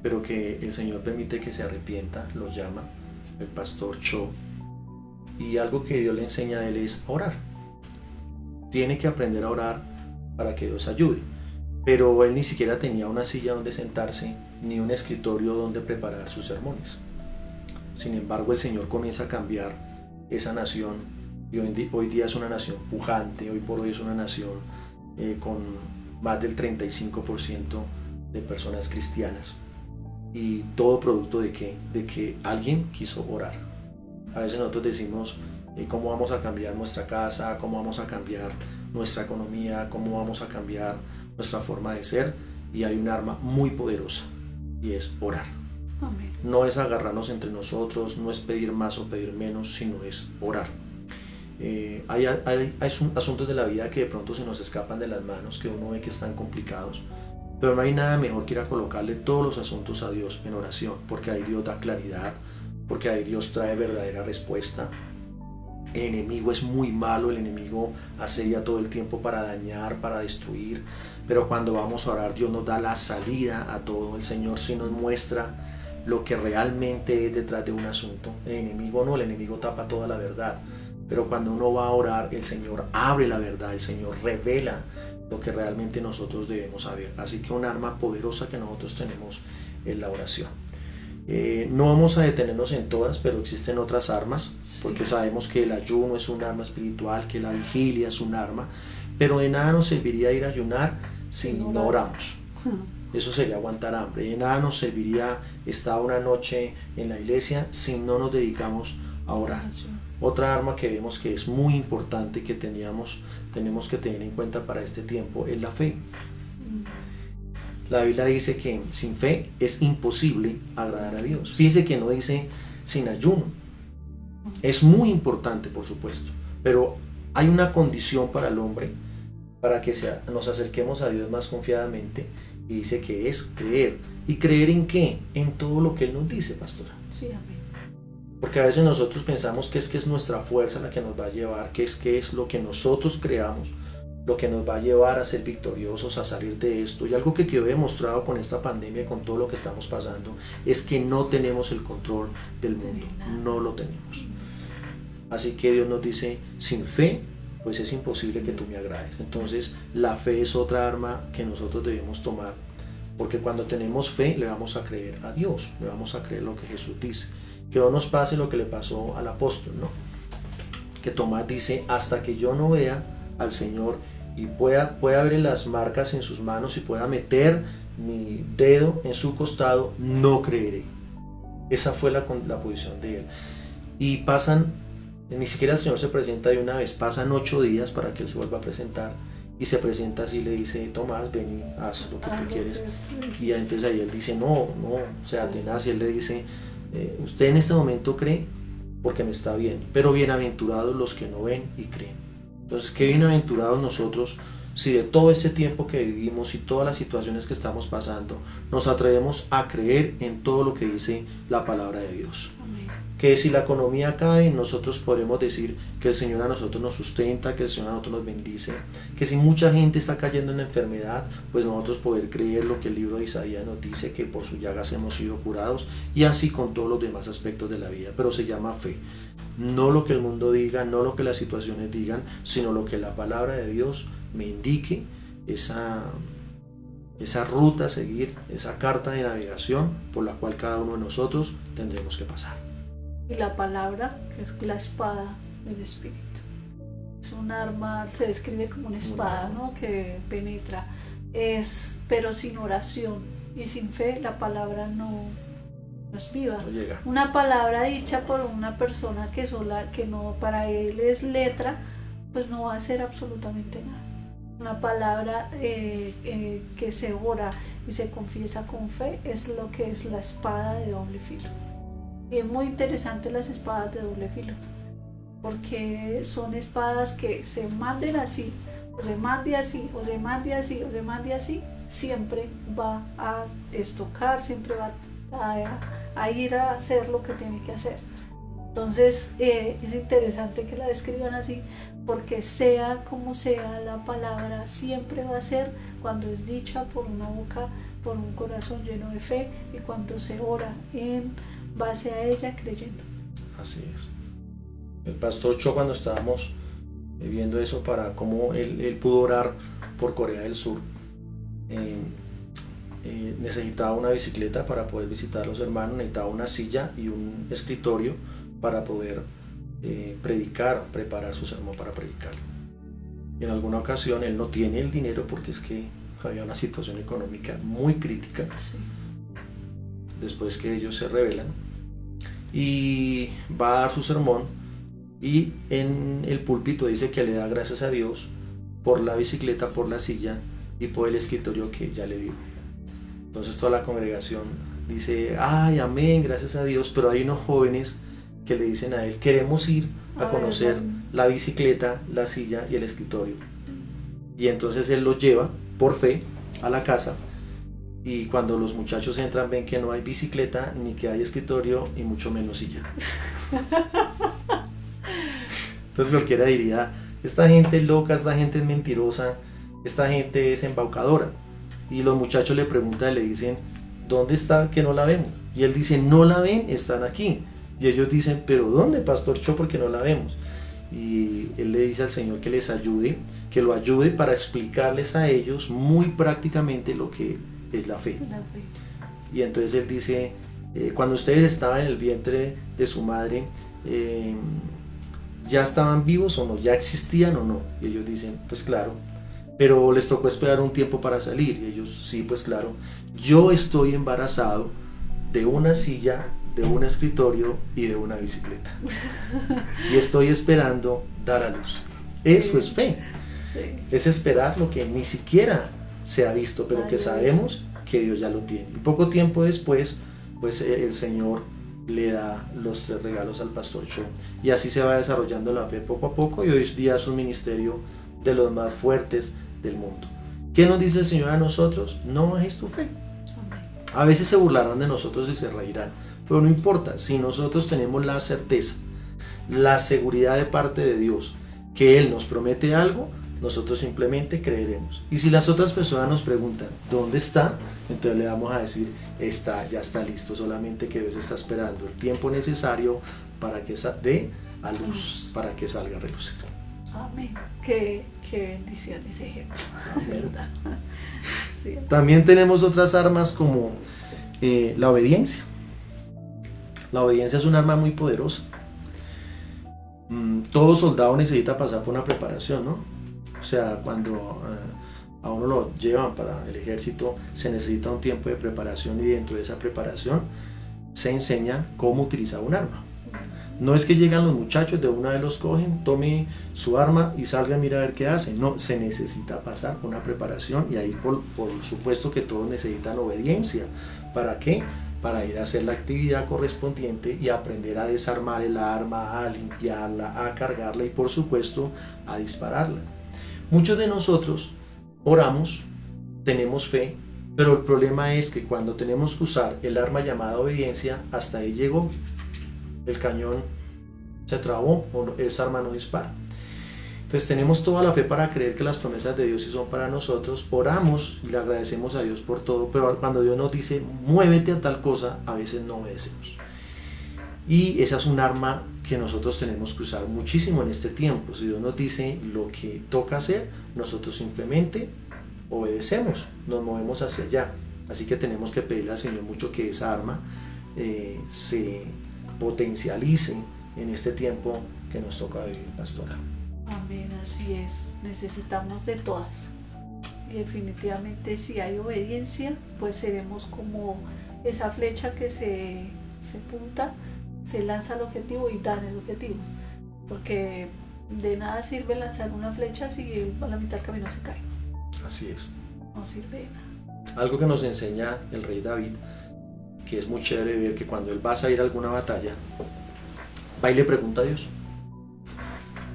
pero que el Señor permite que se arrepienta, lo llama el pastor Cho, y algo que Dios le enseña a él es orar. Tiene que aprender a orar para que Dios ayude, pero él ni siquiera tenía una silla donde sentarse, ni un escritorio donde preparar sus sermones. Sin embargo, el Señor comienza a cambiar esa nación, y hoy día es una nación pujante, hoy por hoy es una nación con más del 35% de personas cristianas. Y todo producto de que alguien quiso orar. A veces nosotros decimos cómo vamos a cambiar nuestra casa, cómo vamos a cambiar nuestra economía, cómo vamos a cambiar nuestra forma de ser, y hay un arma muy poderosa y es orar. Amén. No es agarrarnos entre nosotros, no es pedir más o pedir menos, sino es orar. Hay asuntos de la vida que de pronto se nos escapan de las manos, que uno ve que están complicados, pero no hay nada mejor que ir a colocarle todos los asuntos a Dios en oración, porque ahí Dios da claridad, porque ahí Dios trae verdadera respuesta. El enemigo es muy malo, el enemigo asedia todo el tiempo para dañar, para destruir, pero cuando vamos a orar Dios nos da la salida a todo. El Señor sí nos muestra lo que realmente es detrás de un asunto. El enemigo no, el enemigo tapa toda la verdad, pero cuando uno va a orar el Señor abre la verdad, el Señor revela lo que realmente nosotros debemos saber. Así que un arma poderosa que nosotros tenemos es la oración. No vamos a detenernos en todas, pero existen otras armas, porque sabemos que el ayuno es un arma espiritual, que la vigilia es un arma, pero de nada nos serviría ir a ayunar si no oramos. Eso sería aguantar hambre. De nada nos serviría estar una noche en la iglesia si no nos dedicamos a orar. Otra arma que vemos que es muy importante, que tenemos que tener en cuenta para este tiempo, es la fe. La Biblia dice que sin fe es imposible agradar a Dios. Fíjese que no dice sin ayuno. Es muy importante, por supuesto, pero hay una condición para el hombre para que nos acerquemos a Dios más confiadamente, y dice que es creer. ¿Y creer en qué? En todo lo que Él nos dice, pastora. Sí, amén. Porque a veces nosotros pensamos que es nuestra fuerza la que nos va a llevar, que es lo que nosotros creamos, lo que nos va a llevar a ser victoriosos, a salir de esto. Y algo que quedó demostrado con esta pandemia y con todo lo que estamos pasando es que no tenemos el control del mundo, no lo tenemos. Así que Dios nos dice, sin fe, pues es imposible que tú me agrades. Entonces la fe es otra arma que nosotros debemos tomar, porque cuando tenemos fe le vamos a creer a Dios, le vamos a creer lo que Jesús dice. Que no nos pase lo que le pasó al apóstol, ¿no? Que Tomás dice, hasta que yo no vea al Señor y pueda ver las marcas en sus manos y pueda meter mi dedo en su costado, no creeré. Esa fue la posición de él. Y ni siquiera el Señor se presenta de una vez, pasan 8 días para que Él se vuelva a presentar, y se presenta así, le dice, Tomás, ven y haz lo que tú quieres. Y entonces ahí él dice, no, o sea, tenaz, y él le dice, usted en este momento cree porque me está viendo, pero bienaventurados los que no ven y creen. Entonces, qué bienaventurados nosotros si de todo este tiempo que vivimos y todas las situaciones que estamos pasando nos atrevemos a creer en todo lo que dice la palabra de Dios. Amén. Que si la economía cae, nosotros podemos decir que el Señor a nosotros nos sustenta, que el Señor a nosotros nos bendice, que si mucha gente está cayendo en la enfermedad, pues nosotros poder creer lo que el libro de Isaías nos dice, que por sus llagas hemos sido curados, y así con todos los demás aspectos de la vida. Pero se llama fe, no lo que el mundo diga, no lo que las situaciones digan, sino lo que la palabra de Dios me indique, esa ruta a seguir, esa carta de navegación por la cual cada uno de nosotros tendremos que pasar. Y la palabra, que es la espada del Espíritu. Es un arma, se describe como una espada, ¿no? Que penetra. Pero sin oración y sin fe, la palabra no es viva. No llega. Una palabra dicha por una persona que no para él es letra, pues no va a hacer absolutamente nada. Una palabra que se ora y se confiesa con fe es lo que es la espada de doble filo. Y es muy interesante las espadas de doble filo, porque son espadas que se manden así, o se mande así, o se mande así, o se mande así, siempre va a estocar, siempre va a ir a hacer lo que tiene que hacer. Entonces es interesante que la describan así, porque sea como sea la palabra, siempre va a ser cuando es dicha por una boca, por un corazón lleno de fe, y cuando se ora en base a ella creyendo. Así es. El pastor Cho, cuando estábamos viendo eso para cómo él pudo orar por Corea del Sur, necesitaba una bicicleta para poder visitar a los hermanos, necesitaba una silla y un escritorio para poder predicar, preparar su sermón para predicar. Y en alguna ocasión él no tiene el dinero porque es que había una situación económica muy crítica, Sí. después que ellos se rebelan, y va a dar su sermón y en el púlpito dice que le da gracias a Dios por la bicicleta, por la silla y por el escritorio que ya le dio. Entonces toda la congregación dice, ay, amén, gracias a Dios, pero hay unos jóvenes que le dicen a él, queremos ir a conocer la bicicleta, la silla y el escritorio. Y entonces él los lleva por fe a la casa, y cuando los muchachos entran ven que no hay bicicleta, ni que hay escritorio, y mucho menos silla. Entonces cualquiera diría, esta gente es loca, esta gente es mentirosa, esta gente es embaucadora. Y los muchachos le preguntan y le dicen, ¿dónde está que no la vemos? Y él dice, no la ven, están aquí. Y ellos dicen, ¿pero dónde, Pastor Cho? Porque no la vemos. Y él le dice al Señor que les ayude, que lo ayude para explicarles a ellos muy prácticamente lo que es la fe. La fe. Y entonces él dice, cuando ustedes estaban en el vientre de su madre, ¿ya estaban vivos o no? ¿Ya existían o no? Y ellos dicen, pues claro, pero les tocó esperar un tiempo para salir. Y ellos, sí, pues claro, yo estoy embarazado de una silla, de un escritorio y de una bicicleta. Y estoy esperando dar a luz. Eso es fe. Sí. Es esperar lo que ni siquiera se ha visto, pero que sabemos que Dios ya lo tiene. Y poco tiempo después, pues el Señor le da los 3 regalos al Pastor Cho. Y así se va desarrollando la fe poco a poco, y hoy día es un ministerio de los más fuertes del mundo. ¿Qué nos dice el Señor a nosotros? No bajes tu fe. A veces se burlarán de nosotros y se reirán, pero no importa, si nosotros tenemos la certeza, la seguridad de parte de Dios, que Él nos promete algo, nosotros simplemente creeremos. Y si las otras personas nos preguntan, ¿dónde está? Entonces le vamos a decir, está, ya está listo, solamente que Dios está esperando el tiempo necesario para que dé a luz, para que salga a relucir. Amén. Qué bendición ese ejemplo, ¿verdad? Sí. También tenemos otras armas como la obediencia. La obediencia es un arma muy poderosa. Todo soldado necesita pasar por una preparación, ¿no? O sea, cuando a uno lo llevan para el ejército, se necesita un tiempo de preparación, y dentro de esa preparación se enseña cómo utilizar un arma. No es que llegan los muchachos, de una vez los cogen, tome su arma y salgan, mira a ver qué hacen. No, se necesita pasar por una preparación, y ahí por supuesto que todos necesitan obediencia. ¿Para qué? Para ir a hacer la actividad correspondiente y aprender a desarmar el arma, a limpiarla, a cargarla y por supuesto a dispararla. Muchos de nosotros oramos, tenemos fe, pero el problema es que cuando tenemos que usar el arma llamada obediencia, hasta ahí llegó. El cañón se trabó, o esa arma no dispara. Entonces tenemos toda la fe para creer que las promesas de Dios sí son para nosotros, oramos y le agradecemos a Dios por todo, pero cuando Dios nos dice muévete a tal cosa, a veces no obedecemos. Y esa es un arma que nosotros tenemos que usar muchísimo en este tiempo. Si Dios nos dice lo que toca hacer, nosotros simplemente obedecemos, nos movemos hacia allá. Así que tenemos que pedirle al Señor mucho que esa arma se potencialice en este tiempo que nos toca vivir, pastora. Amén, así es. Necesitamos de todas. Y definitivamente si hay obediencia, pues seremos como esa flecha que se punta, se lanza al objetivo y dan el objetivo. Porque de nada sirve lanzar una flecha si a la mitad del camino se cae. Así es. no sirve de nada. Algo que nos enseña el rey David, que es muy chévere ver que cuando él va a salir a alguna batalla, va y le pregunta a Dios.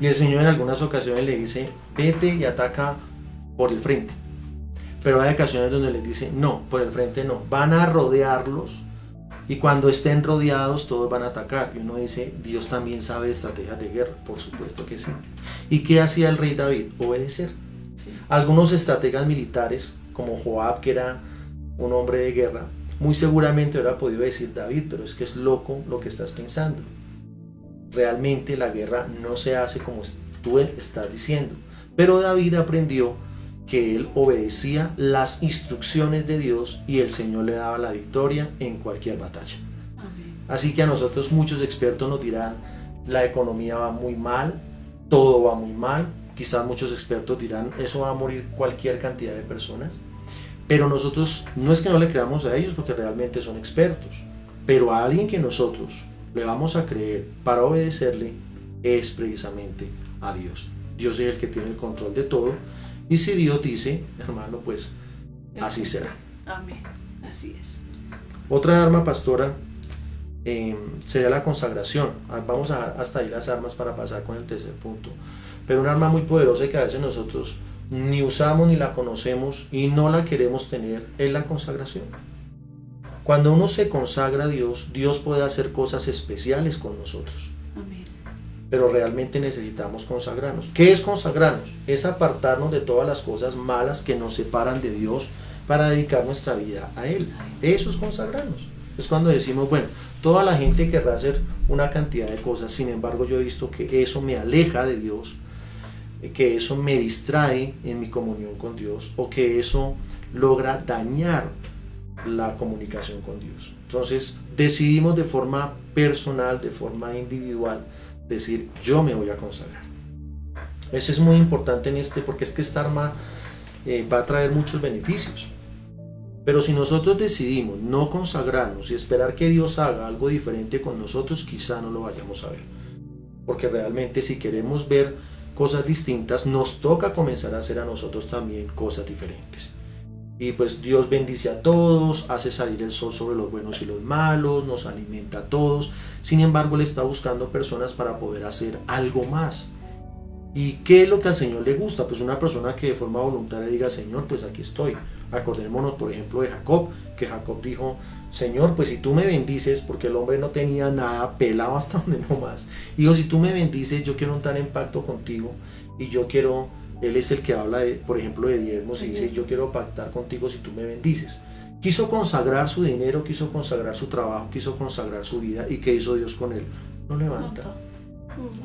Y el Señor en algunas ocasiones le dice, vete y ataca por el frente. Pero hay ocasiones donde les dice, no, por el frente no, van a rodearlos y cuando estén rodeados todos van a atacar. Y uno dice, Dios también sabe de estrategias de guerra, por supuesto que sí. ¿Y qué hacía el rey David? Obedecer. Sí. Algunos estrategas militares, como Joab, que era un hombre de guerra, muy seguramente hubiera podido decir, David, pero es que es loco lo que estás pensando. Realmente la guerra no se hace como tú estás diciendo. Pero David aprendió que él obedecía las instrucciones de Dios y el Señor le daba la victoria en cualquier batalla. Amén. Así que a nosotros muchos expertos nos dirán, la economía va muy mal, todo va muy mal. Quizás muchos expertos dirán, eso va a morir cualquier cantidad de personas. Pero nosotros no es que no le creamos a ellos porque realmente son expertos, pero a alguien que nosotros le vamos a creer para obedecerle es precisamente a Dios. Dios es el que tiene el control de todo y si Dios dice, hermano, pues así será. Amén, así es. Otra arma, pastora, sería la consagración. Vamos a dejar hasta ahí las armas para pasar con el tercer punto. Pero un arma muy poderosa y que a veces nosotros ni usamos ni la conocemos y no la queremos tener es la consagración. Cuando uno se consagra a Dios, Dios puede hacer cosas especiales con nosotros. Amén. Pero realmente necesitamos consagrarnos. ¿Qué es consagrarnos? Es apartarnos de todas las cosas malas que nos separan de Dios para dedicar nuestra vida a Él. Eso es consagrarnos. Es cuando decimos, bueno, toda la gente querrá hacer una cantidad de cosas, sin embargo yo he visto que eso me aleja de Dios, que eso me distrae en mi comunión con Dios o que eso logra dañar la comunicación con Dios. Entonces decidimos de forma personal, de forma individual, decir yo me voy a consagrar. Eso es muy importante en porque es que esta arma va a traer muchos beneficios. Pero si nosotros decidimos no consagrarnos y esperar que Dios haga algo diferente con nosotros, quizá no lo vayamos a ver. Porque realmente si queremos ver cosas distintas, nos toca comenzar a hacer a nosotros también cosas diferentes. Y pues Dios bendice a todos, hace salir el sol sobre los buenos y los malos, nos alimenta a todos. Sin embargo, Él está buscando personas para poder hacer algo más. ¿Y qué es lo que al Señor le gusta? Pues una persona que de forma voluntaria diga, Señor, pues aquí estoy. Acordémonos, por ejemplo, de Jacob, que Jacob dijo, Señor, pues si tú me bendices, porque el hombre no tenía nada, pelado hasta donde no más. Y dijo, si tú me bendices, yo quiero entrar en pacto contigo y yo quiero... Él es el que habla, por ejemplo, de diezmos y dice, yo quiero pactar contigo si tú me bendices. Quiso consagrar su dinero, quiso consagrar su trabajo, quiso consagrar su vida. ¿Y qué hizo Dios con él? Lo levanta.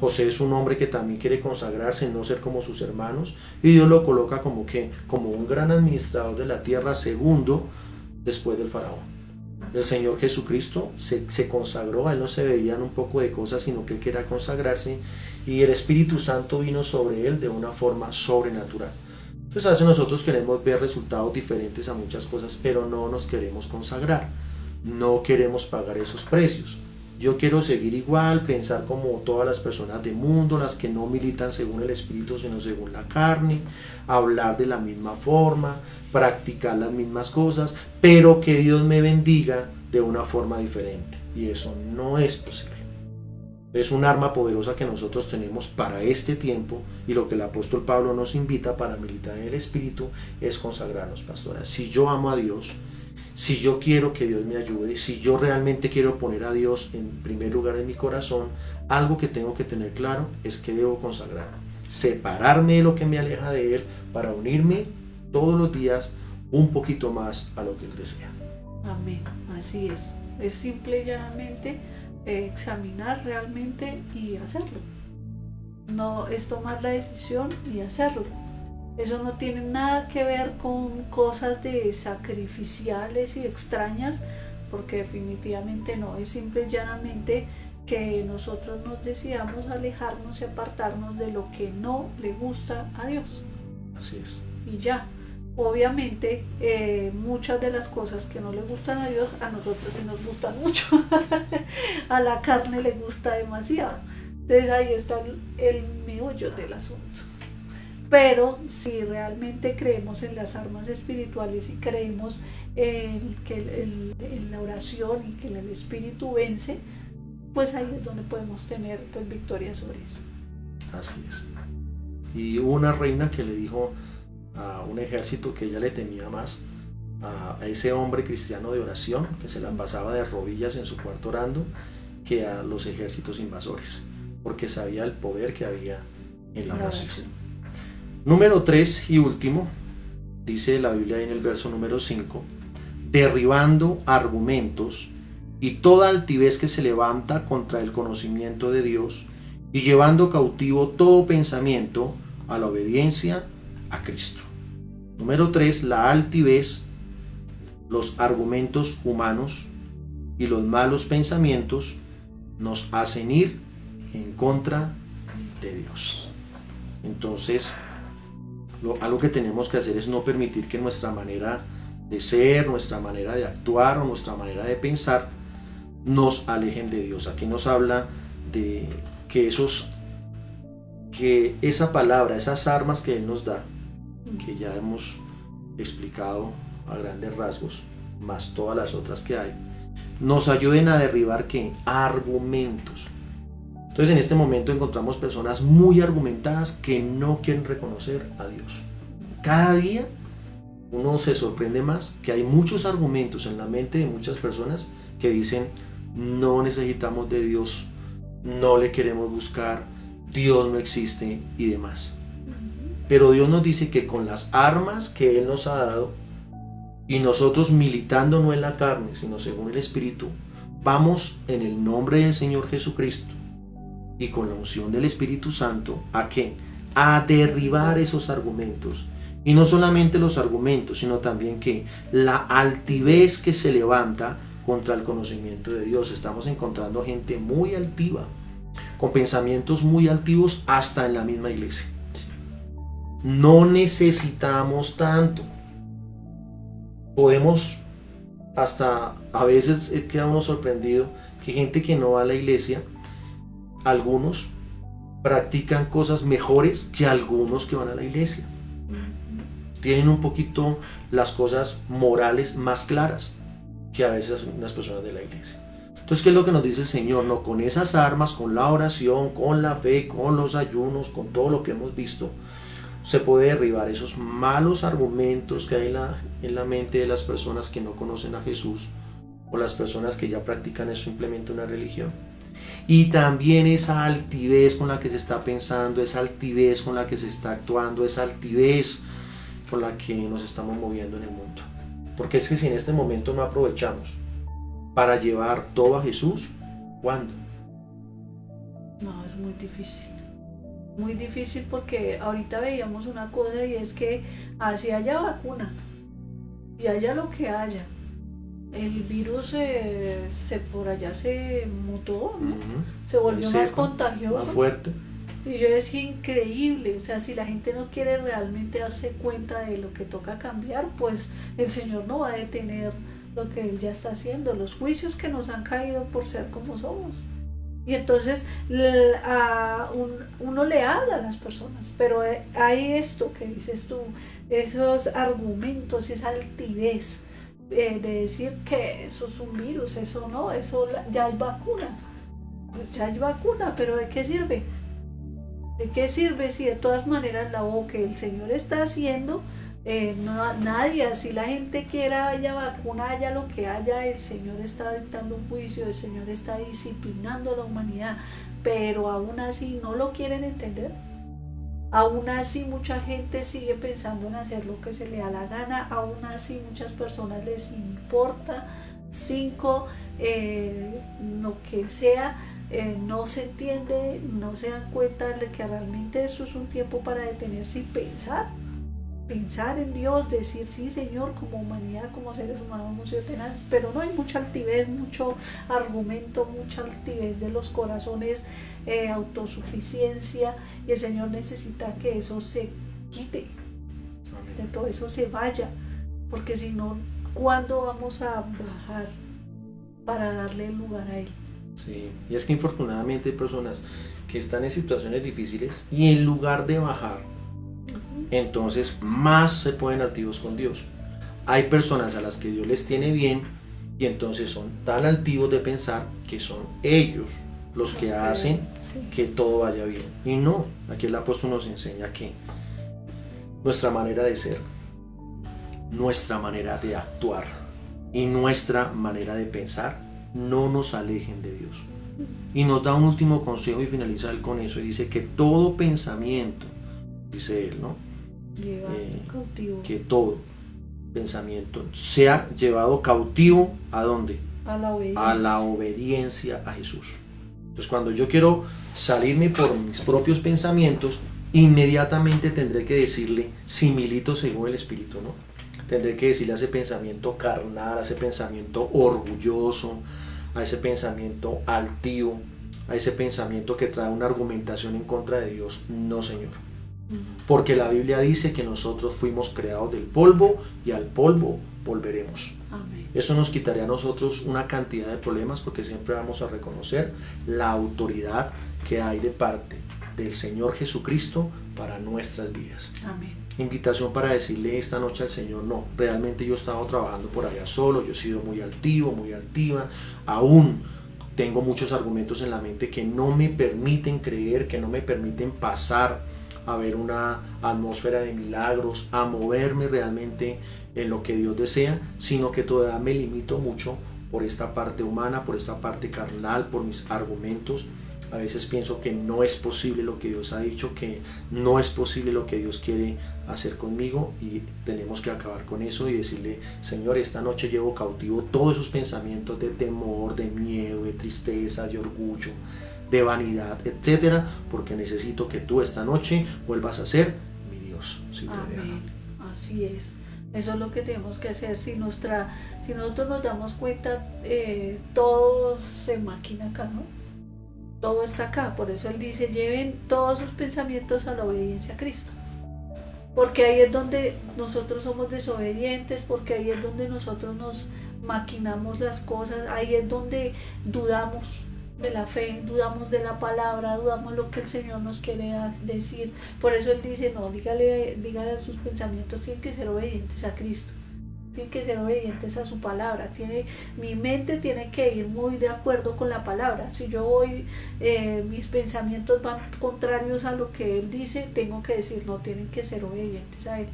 José es un hombre que también quiere consagrarse, no ser como sus hermanos. Y Dios lo coloca como un gran administrador de la tierra, segundo después del faraón. El Señor Jesucristo se consagró, a Él no se veían un poco de cosas, sino que Él quería consagrarse y el Espíritu Santo vino sobre Él de una forma sobrenatural. Entonces a veces nosotros queremos ver resultados diferentes a muchas cosas, pero no nos queremos consagrar, no queremos pagar esos precios. Yo quiero seguir igual, pensar como todas las personas del mundo, las que no militan según el Espíritu, sino según la carne, hablar de la misma forma, practicar las mismas cosas, pero que Dios me bendiga de una forma diferente. Y eso no es posible. Es un arma poderosa que nosotros tenemos para este tiempo y lo que el apóstol Pablo nos invita para militar en el Espíritu es consagrarnos, pastora. Si yo amo a Dios, si yo quiero que Dios me ayude, si yo realmente quiero poner a Dios en primer lugar en mi corazón, algo que tengo que tener claro es que debo consagrarme, separarme de lo que me aleja de Él para unirme todos los días un poquito más a lo que Él desea. Amén, así es. Es simple y llanamente examinar realmente y hacerlo. No es tomar la decisión y hacerlo. Eso no tiene nada que ver con cosas de sacrificiales y extrañas, porque definitivamente no, es simple y llanamente que nosotros nos decidamos alejarnos y apartarnos de lo que no le gusta a Dios. Así es. Y ya, obviamente muchas de las cosas que no le gustan a Dios, a nosotros sí nos gustan mucho, a la carne le gusta demasiado. Entonces ahí está el meollo del asunto. Pero si realmente creemos en las armas espirituales y creemos en la oración y que el espíritu vence, pues ahí es donde podemos tener pues victoria sobre eso. Así es. Y hubo una reina que le dijo a un ejército que ella le temía más, a ese hombre cristiano de oración que se la pasaba de rodillas en su cuarto orando, que a los ejércitos invasores, porque sabía el poder que había en la oración. Número 3 y último, dice la Biblia en el verso número 5, derribando argumentos y toda altivez que se levanta contra el conocimiento de Dios y llevando cautivo todo pensamiento a la obediencia a Cristo. Número 3, la altivez, los argumentos humanos y los malos pensamientos nos hacen ir en contra de Dios. Entonces, algo que tenemos que hacer es no permitir que nuestra manera de ser, nuestra manera de actuar o nuestra manera de pensar nos alejen de Dios. Aquí nos habla de que esa palabra, esas armas que Él nos da, que ya hemos explicado a grandes rasgos, más todas las otras que hay, nos ayuden a derribar ¿qué? Argumentos. Entonces en este momento encontramos personas muy argumentadas que no quieren reconocer a Dios. Cada día uno se sorprende más que hay muchos argumentos en la mente de muchas personas que dicen no necesitamos de Dios, no le queremos buscar, Dios no existe y demás. Pero Dios nos dice que con las armas que Él nos ha dado y nosotros militando no en la carne sino según el Espíritu, vamos en el nombre del Señor Jesucristo y con la unción del Espíritu Santo, ¿a qué? A derribar esos argumentos. Y no solamente los argumentos, sino también que la altivez que se levanta contra el conocimiento de Dios. Estamos encontrando gente muy altiva, con pensamientos muy altivos hasta en la misma iglesia. No necesitamos tanto. Podemos, hasta a veces quedamos sorprendidos que gente que no va a la iglesia, algunos practican cosas mejores que algunos que van a la iglesia. Tienen un poquito las cosas morales más claras que a veces unas personas de la iglesia. Entonces, ¿qué es lo que nos dice el Señor? No, con esas armas, con la oración, con la fe, con los ayunos, con todo lo que hemos visto, se puede derribar esos malos argumentos que hay en la mente de las personas que no conocen a Jesús o las personas que ya practican es simplemente una religión. Y también esa altivez con la que se está pensando, esa altivez con la que se está actuando, esa altivez con la que nos estamos moviendo en el mundo. Porque es que si en este momento no aprovechamos para llevar todo a Jesús, ¿cuándo? No, es muy difícil. Muy difícil porque ahorita veíamos una cosa y es que así haya vacuna y haya lo que haya, el virus por allá se mutó, ¿no? Se volvió más contagioso, más fuerte. Y yo decía increíble, o sea, si la gente no quiere realmente darse cuenta de lo que toca cambiar, pues el Señor no va a detener lo que Él ya está haciendo, los juicios que nos han caído por ser como somos. Y entonces uno le habla a las personas, pero hay esto que dices tú, esos argumentos, esa altivez de decir que eso es un virus, eso no, eso ya hay vacuna. Pues ya hay vacuna, pero ¿de qué sirve? ¿De qué sirve si de todas maneras la voz que el Señor está haciendo, nadie, así la gente quiera, haya vacuna, haya lo que haya, el Señor está dictando un juicio, el Señor está disciplinando a la humanidad, pero aún así no lo quieren entender? Aún así mucha gente sigue pensando en hacer lo que se le da la gana, aún así muchas personas les importa lo que sea. No se entiende, no se dan cuenta de que realmente eso es un tiempo para detenerse y pensar en Dios, decir sí Señor, como humanidad, como seres humanos hemos sido tenaces, pero no hay mucha altivez, mucho argumento, mucha altivez de los corazones, autosuficiencia, y el Señor necesita que eso se quite, que todo eso se vaya, porque si no, ¿cuándo vamos a bajar para darle lugar a Él? Sí, y es que infortunadamente hay personas que están en situaciones difíciles y en lugar de bajar entonces más se ponen altivos con Dios. Hay personas a las que Dios les tiene bien y entonces son tan altivos de pensar que son ellos los que hacen que todo vaya bien. Y no, aquí el apóstol nos enseña que nuestra manera de ser, nuestra manera de actuar y nuestra manera de pensar no nos alejen de Dios. Y nos da un último consejo y finaliza él con eso y dice que todo pensamiento, dice él, ¿no? Que todo pensamiento sea llevado cautivo ¿a dónde? A la obediencia a Jesús. Entonces cuando yo quiero salirme por mis propios pensamientos, inmediatamente tendré que decirle similito según el Espíritu, ¿no? Tendré que decirle a ese pensamiento carnal, a ese pensamiento orgulloso, a ese pensamiento altivo, a ese pensamiento que trae una argumentación en contra de Dios. No, Señor. Porque la Biblia dice que nosotros fuimos creados del polvo y al polvo volveremos. Amén. Eso nos quitaría a nosotros una cantidad de problemas porque siempre vamos a reconocer la autoridad que hay de parte del Señor Jesucristo para nuestras vidas. Amén. Invitación para decirle esta noche al Señor, no, realmente yo he estado trabajando por allá solo, yo he sido muy altivo, muy altiva, aún tengo muchos argumentos en la mente que no me permiten creer, que no me permiten pasar a ver una atmósfera de milagros, a moverme realmente en lo que Dios desea, sino que todavía me limito mucho por esta parte humana, por esta parte carnal, por mis argumentos. A veces pienso que no es posible lo que Dios ha dicho, que no es posible lo que Dios quiere hacer conmigo y tenemos que acabar con eso y decirle, Señor, esta noche llevo cautivo todos esos pensamientos de temor, de miedo, de tristeza, de orgullo, de vanidad, etcétera, porque necesito que tú esta noche vuelvas a ser mi Dios. Si Amén. Así es. Eso es lo que tenemos que hacer. Si nosotros nos damos cuenta, todo se maquina acá, ¿no? Todo está acá. Por eso Él dice, lleven todos sus pensamientos a la obediencia a Cristo. Porque ahí es donde nosotros somos desobedientes, porque ahí es donde nosotros nos maquinamos las cosas, ahí es donde dudamos de la fe, dudamos de la palabra, dudamos lo que el Señor nos quiere decir. Por eso Él dice, no, dígale a sus pensamientos, tienen que ser obedientes a Cristo, tienen que ser obedientes a su palabra. Mi mente tiene que ir muy de acuerdo con la palabra. Si yo voy, mis pensamientos van contrarios a lo que Él dice, tengo que decir, no, tienen que ser obedientes a Él.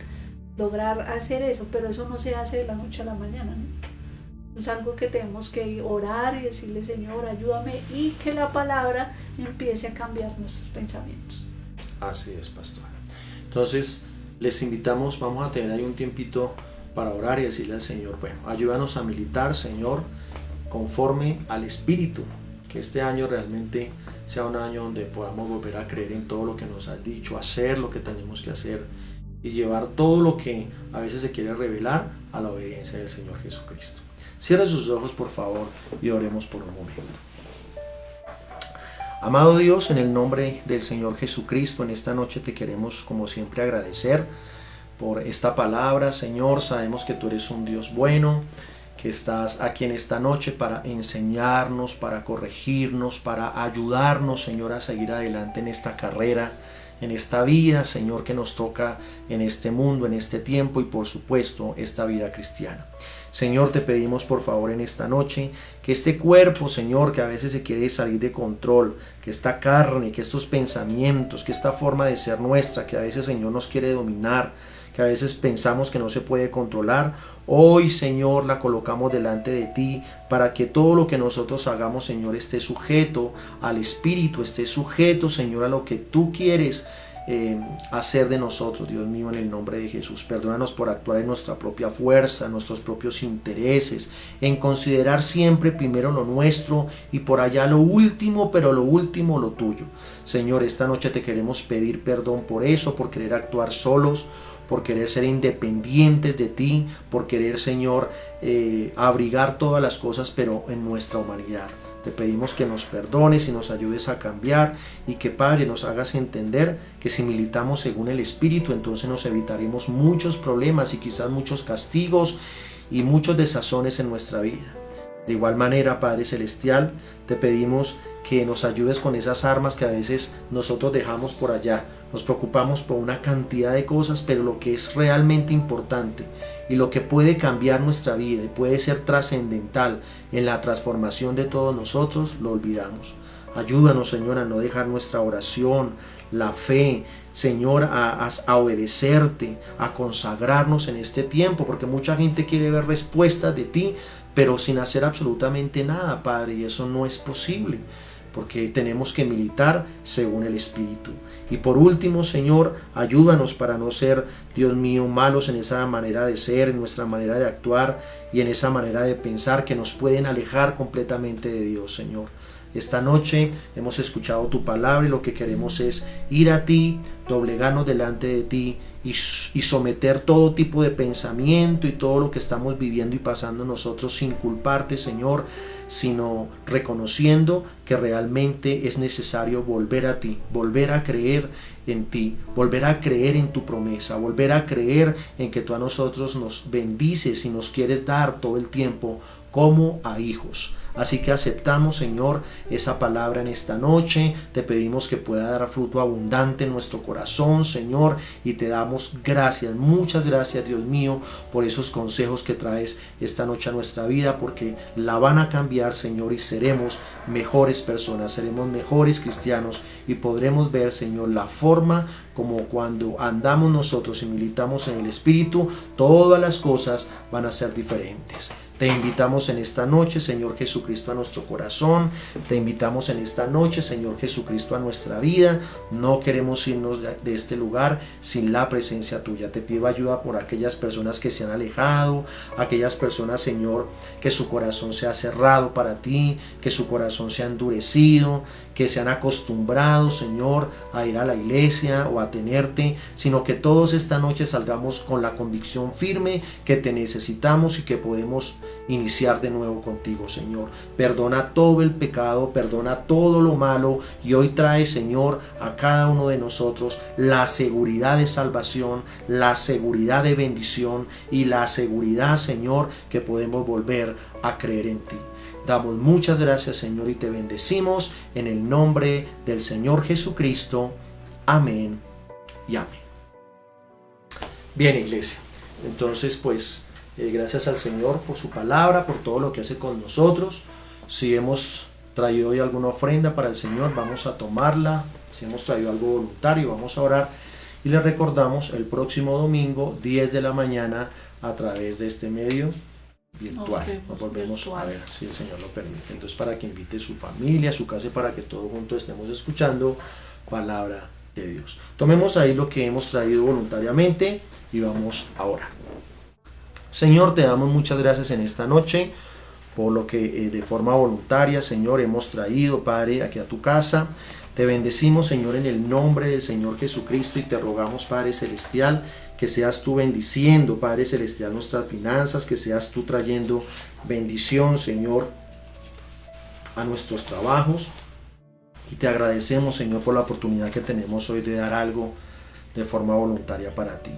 Lograr hacer eso, pero eso no se hace de la noche a la mañana, ¿no? Es algo que tenemos que orar y decirle, Señor, ayúdame, y que la palabra empiece a cambiar nuestros pensamientos. Así es, pastor. Entonces, les invitamos, vamos a tener ahí un tiempito para orar y decirle al Señor, bueno, ayúdanos a militar, Señor, conforme al Espíritu, que este año realmente sea un año donde podamos volver a creer en todo lo que nos has dicho, hacer lo que tenemos que hacer y llevar todo lo que a veces se quiere revelar a la obediencia del Señor Jesucristo. Cierra sus ojos, por favor, y oremos por un momento. Amado Dios, en el nombre del Señor Jesucristo, en esta noche te queremos, como siempre, agradecer por esta palabra. Señor, sabemos que tú eres un Dios bueno, que estás aquí en esta noche para enseñarnos, para corregirnos, para ayudarnos, Señor, a seguir adelante en esta carrera, en esta vida, Señor, que nos toca en este mundo, en este tiempo y, por supuesto, esta vida cristiana. Señor, te pedimos por favor en esta noche que este cuerpo, Señor, que a veces se quiere salir de control, que esta carne, que estos pensamientos, que esta forma de ser nuestra, que a veces, Señor, nos quiere dominar, que a veces pensamos que no se puede controlar, hoy, Señor, la colocamos delante de ti para que todo lo que nosotros hagamos, Señor, esté sujeto al Espíritu, esté sujeto, Señor, a lo que tú quieres hacer de nosotros, Dios mío, en el nombre de Jesús. Perdónanos por actuar en nuestra propia fuerza, en nuestros propios intereses, en considerar siempre primero lo nuestro y por allá lo último, pero lo último lo tuyo. Señor, esta noche te queremos pedir perdón por eso, por querer actuar solos, por querer ser independientes de ti, por querer, Señor, abrigar todas las cosas, pero en nuestra humanidad. Te pedimos que nos perdones y nos ayudes a cambiar y que, Padre, nos hagas entender que si militamos según el Espíritu, entonces nos evitaremos muchos problemas y quizás muchos castigos y muchos desazones en nuestra vida. De igual manera, Padre Celestial, te pedimos que nos ayudes con esas armas que a veces nosotros dejamos por allá. Nos preocupamos por una cantidad de cosas, pero lo que es realmente importante y lo que puede cambiar nuestra vida y puede ser trascendental en la transformación de todos nosotros, lo olvidamos. Ayúdanos, Señor, a no dejar nuestra oración, la fe, Señor, a obedecerte, a consagrarnos en este tiempo, porque mucha gente quiere ver respuestas de ti, pero sin hacer absolutamente nada, Padre, y eso no es posible, porque tenemos que militar según el Espíritu. Y por último, Señor, ayúdanos para no ser, Dios mío, malos en esa manera de ser, en nuestra manera de actuar y en esa manera de pensar que nos pueden alejar completamente de Dios, Señor. Esta noche hemos escuchado tu palabra y lo que queremos es ir a ti, doblegarnos delante de ti y someter todo tipo de pensamiento y todo lo que estamos viviendo y pasando nosotros sin culparte, Señor, sino reconociendo que realmente es necesario volver a ti, volver a creer en ti, volver a creer en tu promesa, volver a creer en que tú a nosotros nos bendices y nos quieres dar todo el tiempo como a hijos. Así que aceptamos, Señor, esa palabra en esta noche. Te pedimos que pueda dar fruto abundante en nuestro corazón, Señor, y te damos gracias, muchas gracias, Dios mío, por esos consejos que traes esta noche a nuestra vida, porque la van a cambiar, Señor, y seremos mejores personas, seremos mejores cristianos y podremos ver, Señor, la forma como cuando andamos nosotros y militamos en el Espíritu, todas las cosas van a ser diferentes. Te invitamos en esta noche, Señor Jesucristo, a nuestro corazón. Te invitamos en esta noche, Señor Jesucristo, a nuestra vida. No queremos irnos de este lugar sin la presencia tuya. Te pido ayuda por aquellas personas que se han alejado, aquellas personas, Señor, que su corazón se ha cerrado para ti, que su corazón se ha endurecido, que se han acostumbrado, Señor, a ir a la iglesia o a tenerte, sino que todos esta noche salgamos con la convicción firme que te necesitamos y que podemos iniciar de nuevo contigo, Señor. Perdona todo el pecado, perdona todo lo malo y hoy trae, Señor, a cada uno de nosotros la seguridad de salvación, la seguridad de bendición y la seguridad, Señor, que podemos volver a creer en ti. Damos muchas gracias, Señor, y te bendecimos en el nombre del Señor Jesucristo. Amén y amén. Bien, iglesia. Entonces, pues, gracias al Señor por su palabra, por todo lo que hace con nosotros. Si hemos traído hoy alguna ofrenda para el Señor, vamos a tomarla. Si hemos traído algo voluntario, vamos a orar. Y les recordamos el próximo domingo, 10 de la mañana, a través de este medio virtual. Nos volvemos a ver si el Señor lo permite. Entonces, para que invite su familia, su casa, para que todos juntos estemos escuchando palabra de Dios. Tomemos ahí lo que hemos traído voluntariamente y vamos a orar. Señor, te damos muchas gracias en esta noche por lo que de forma voluntaria, Señor, hemos traído, Padre, aquí a tu casa. Te bendecimos, Señor, en el nombre del Señor Jesucristo y te rogamos, Padre Celestial, que seas tú bendiciendo, Padre Celestial, nuestras finanzas, que seas tú trayendo bendición, Señor, a nuestros trabajos. Y te agradecemos, Señor, por la oportunidad que tenemos hoy de dar algo de forma voluntaria para ti.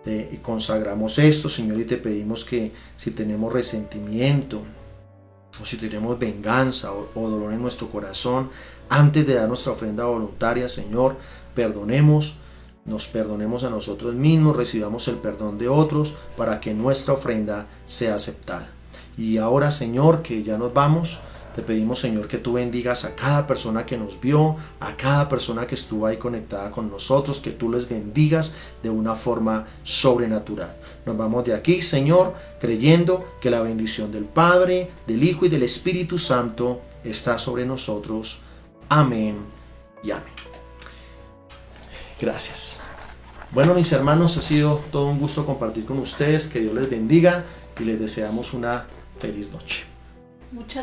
Te consagramos esto, Señor, y te pedimos que si tenemos resentimiento o si tenemos venganza o dolor en nuestro corazón, antes de dar nuestra ofrenda voluntaria, Señor, nos perdonemos a nosotros mismos, recibamos el perdón de otros para que nuestra ofrenda sea aceptada. Y ahora, Señor, que ya nos vamos, te pedimos, Señor, que tú bendigas a cada persona que nos vio, a cada persona que estuvo ahí conectada con nosotros, que tú les bendigas de una forma sobrenatural. Nos vamos de aquí, Señor, creyendo que la bendición del Padre, del Hijo y del Espíritu Santo está sobre nosotros. Amén y amén. Gracias. Bueno, mis hermanos, ha sido todo un gusto compartir con ustedes. Que Dios les bendiga y les deseamos una feliz noche. Muchas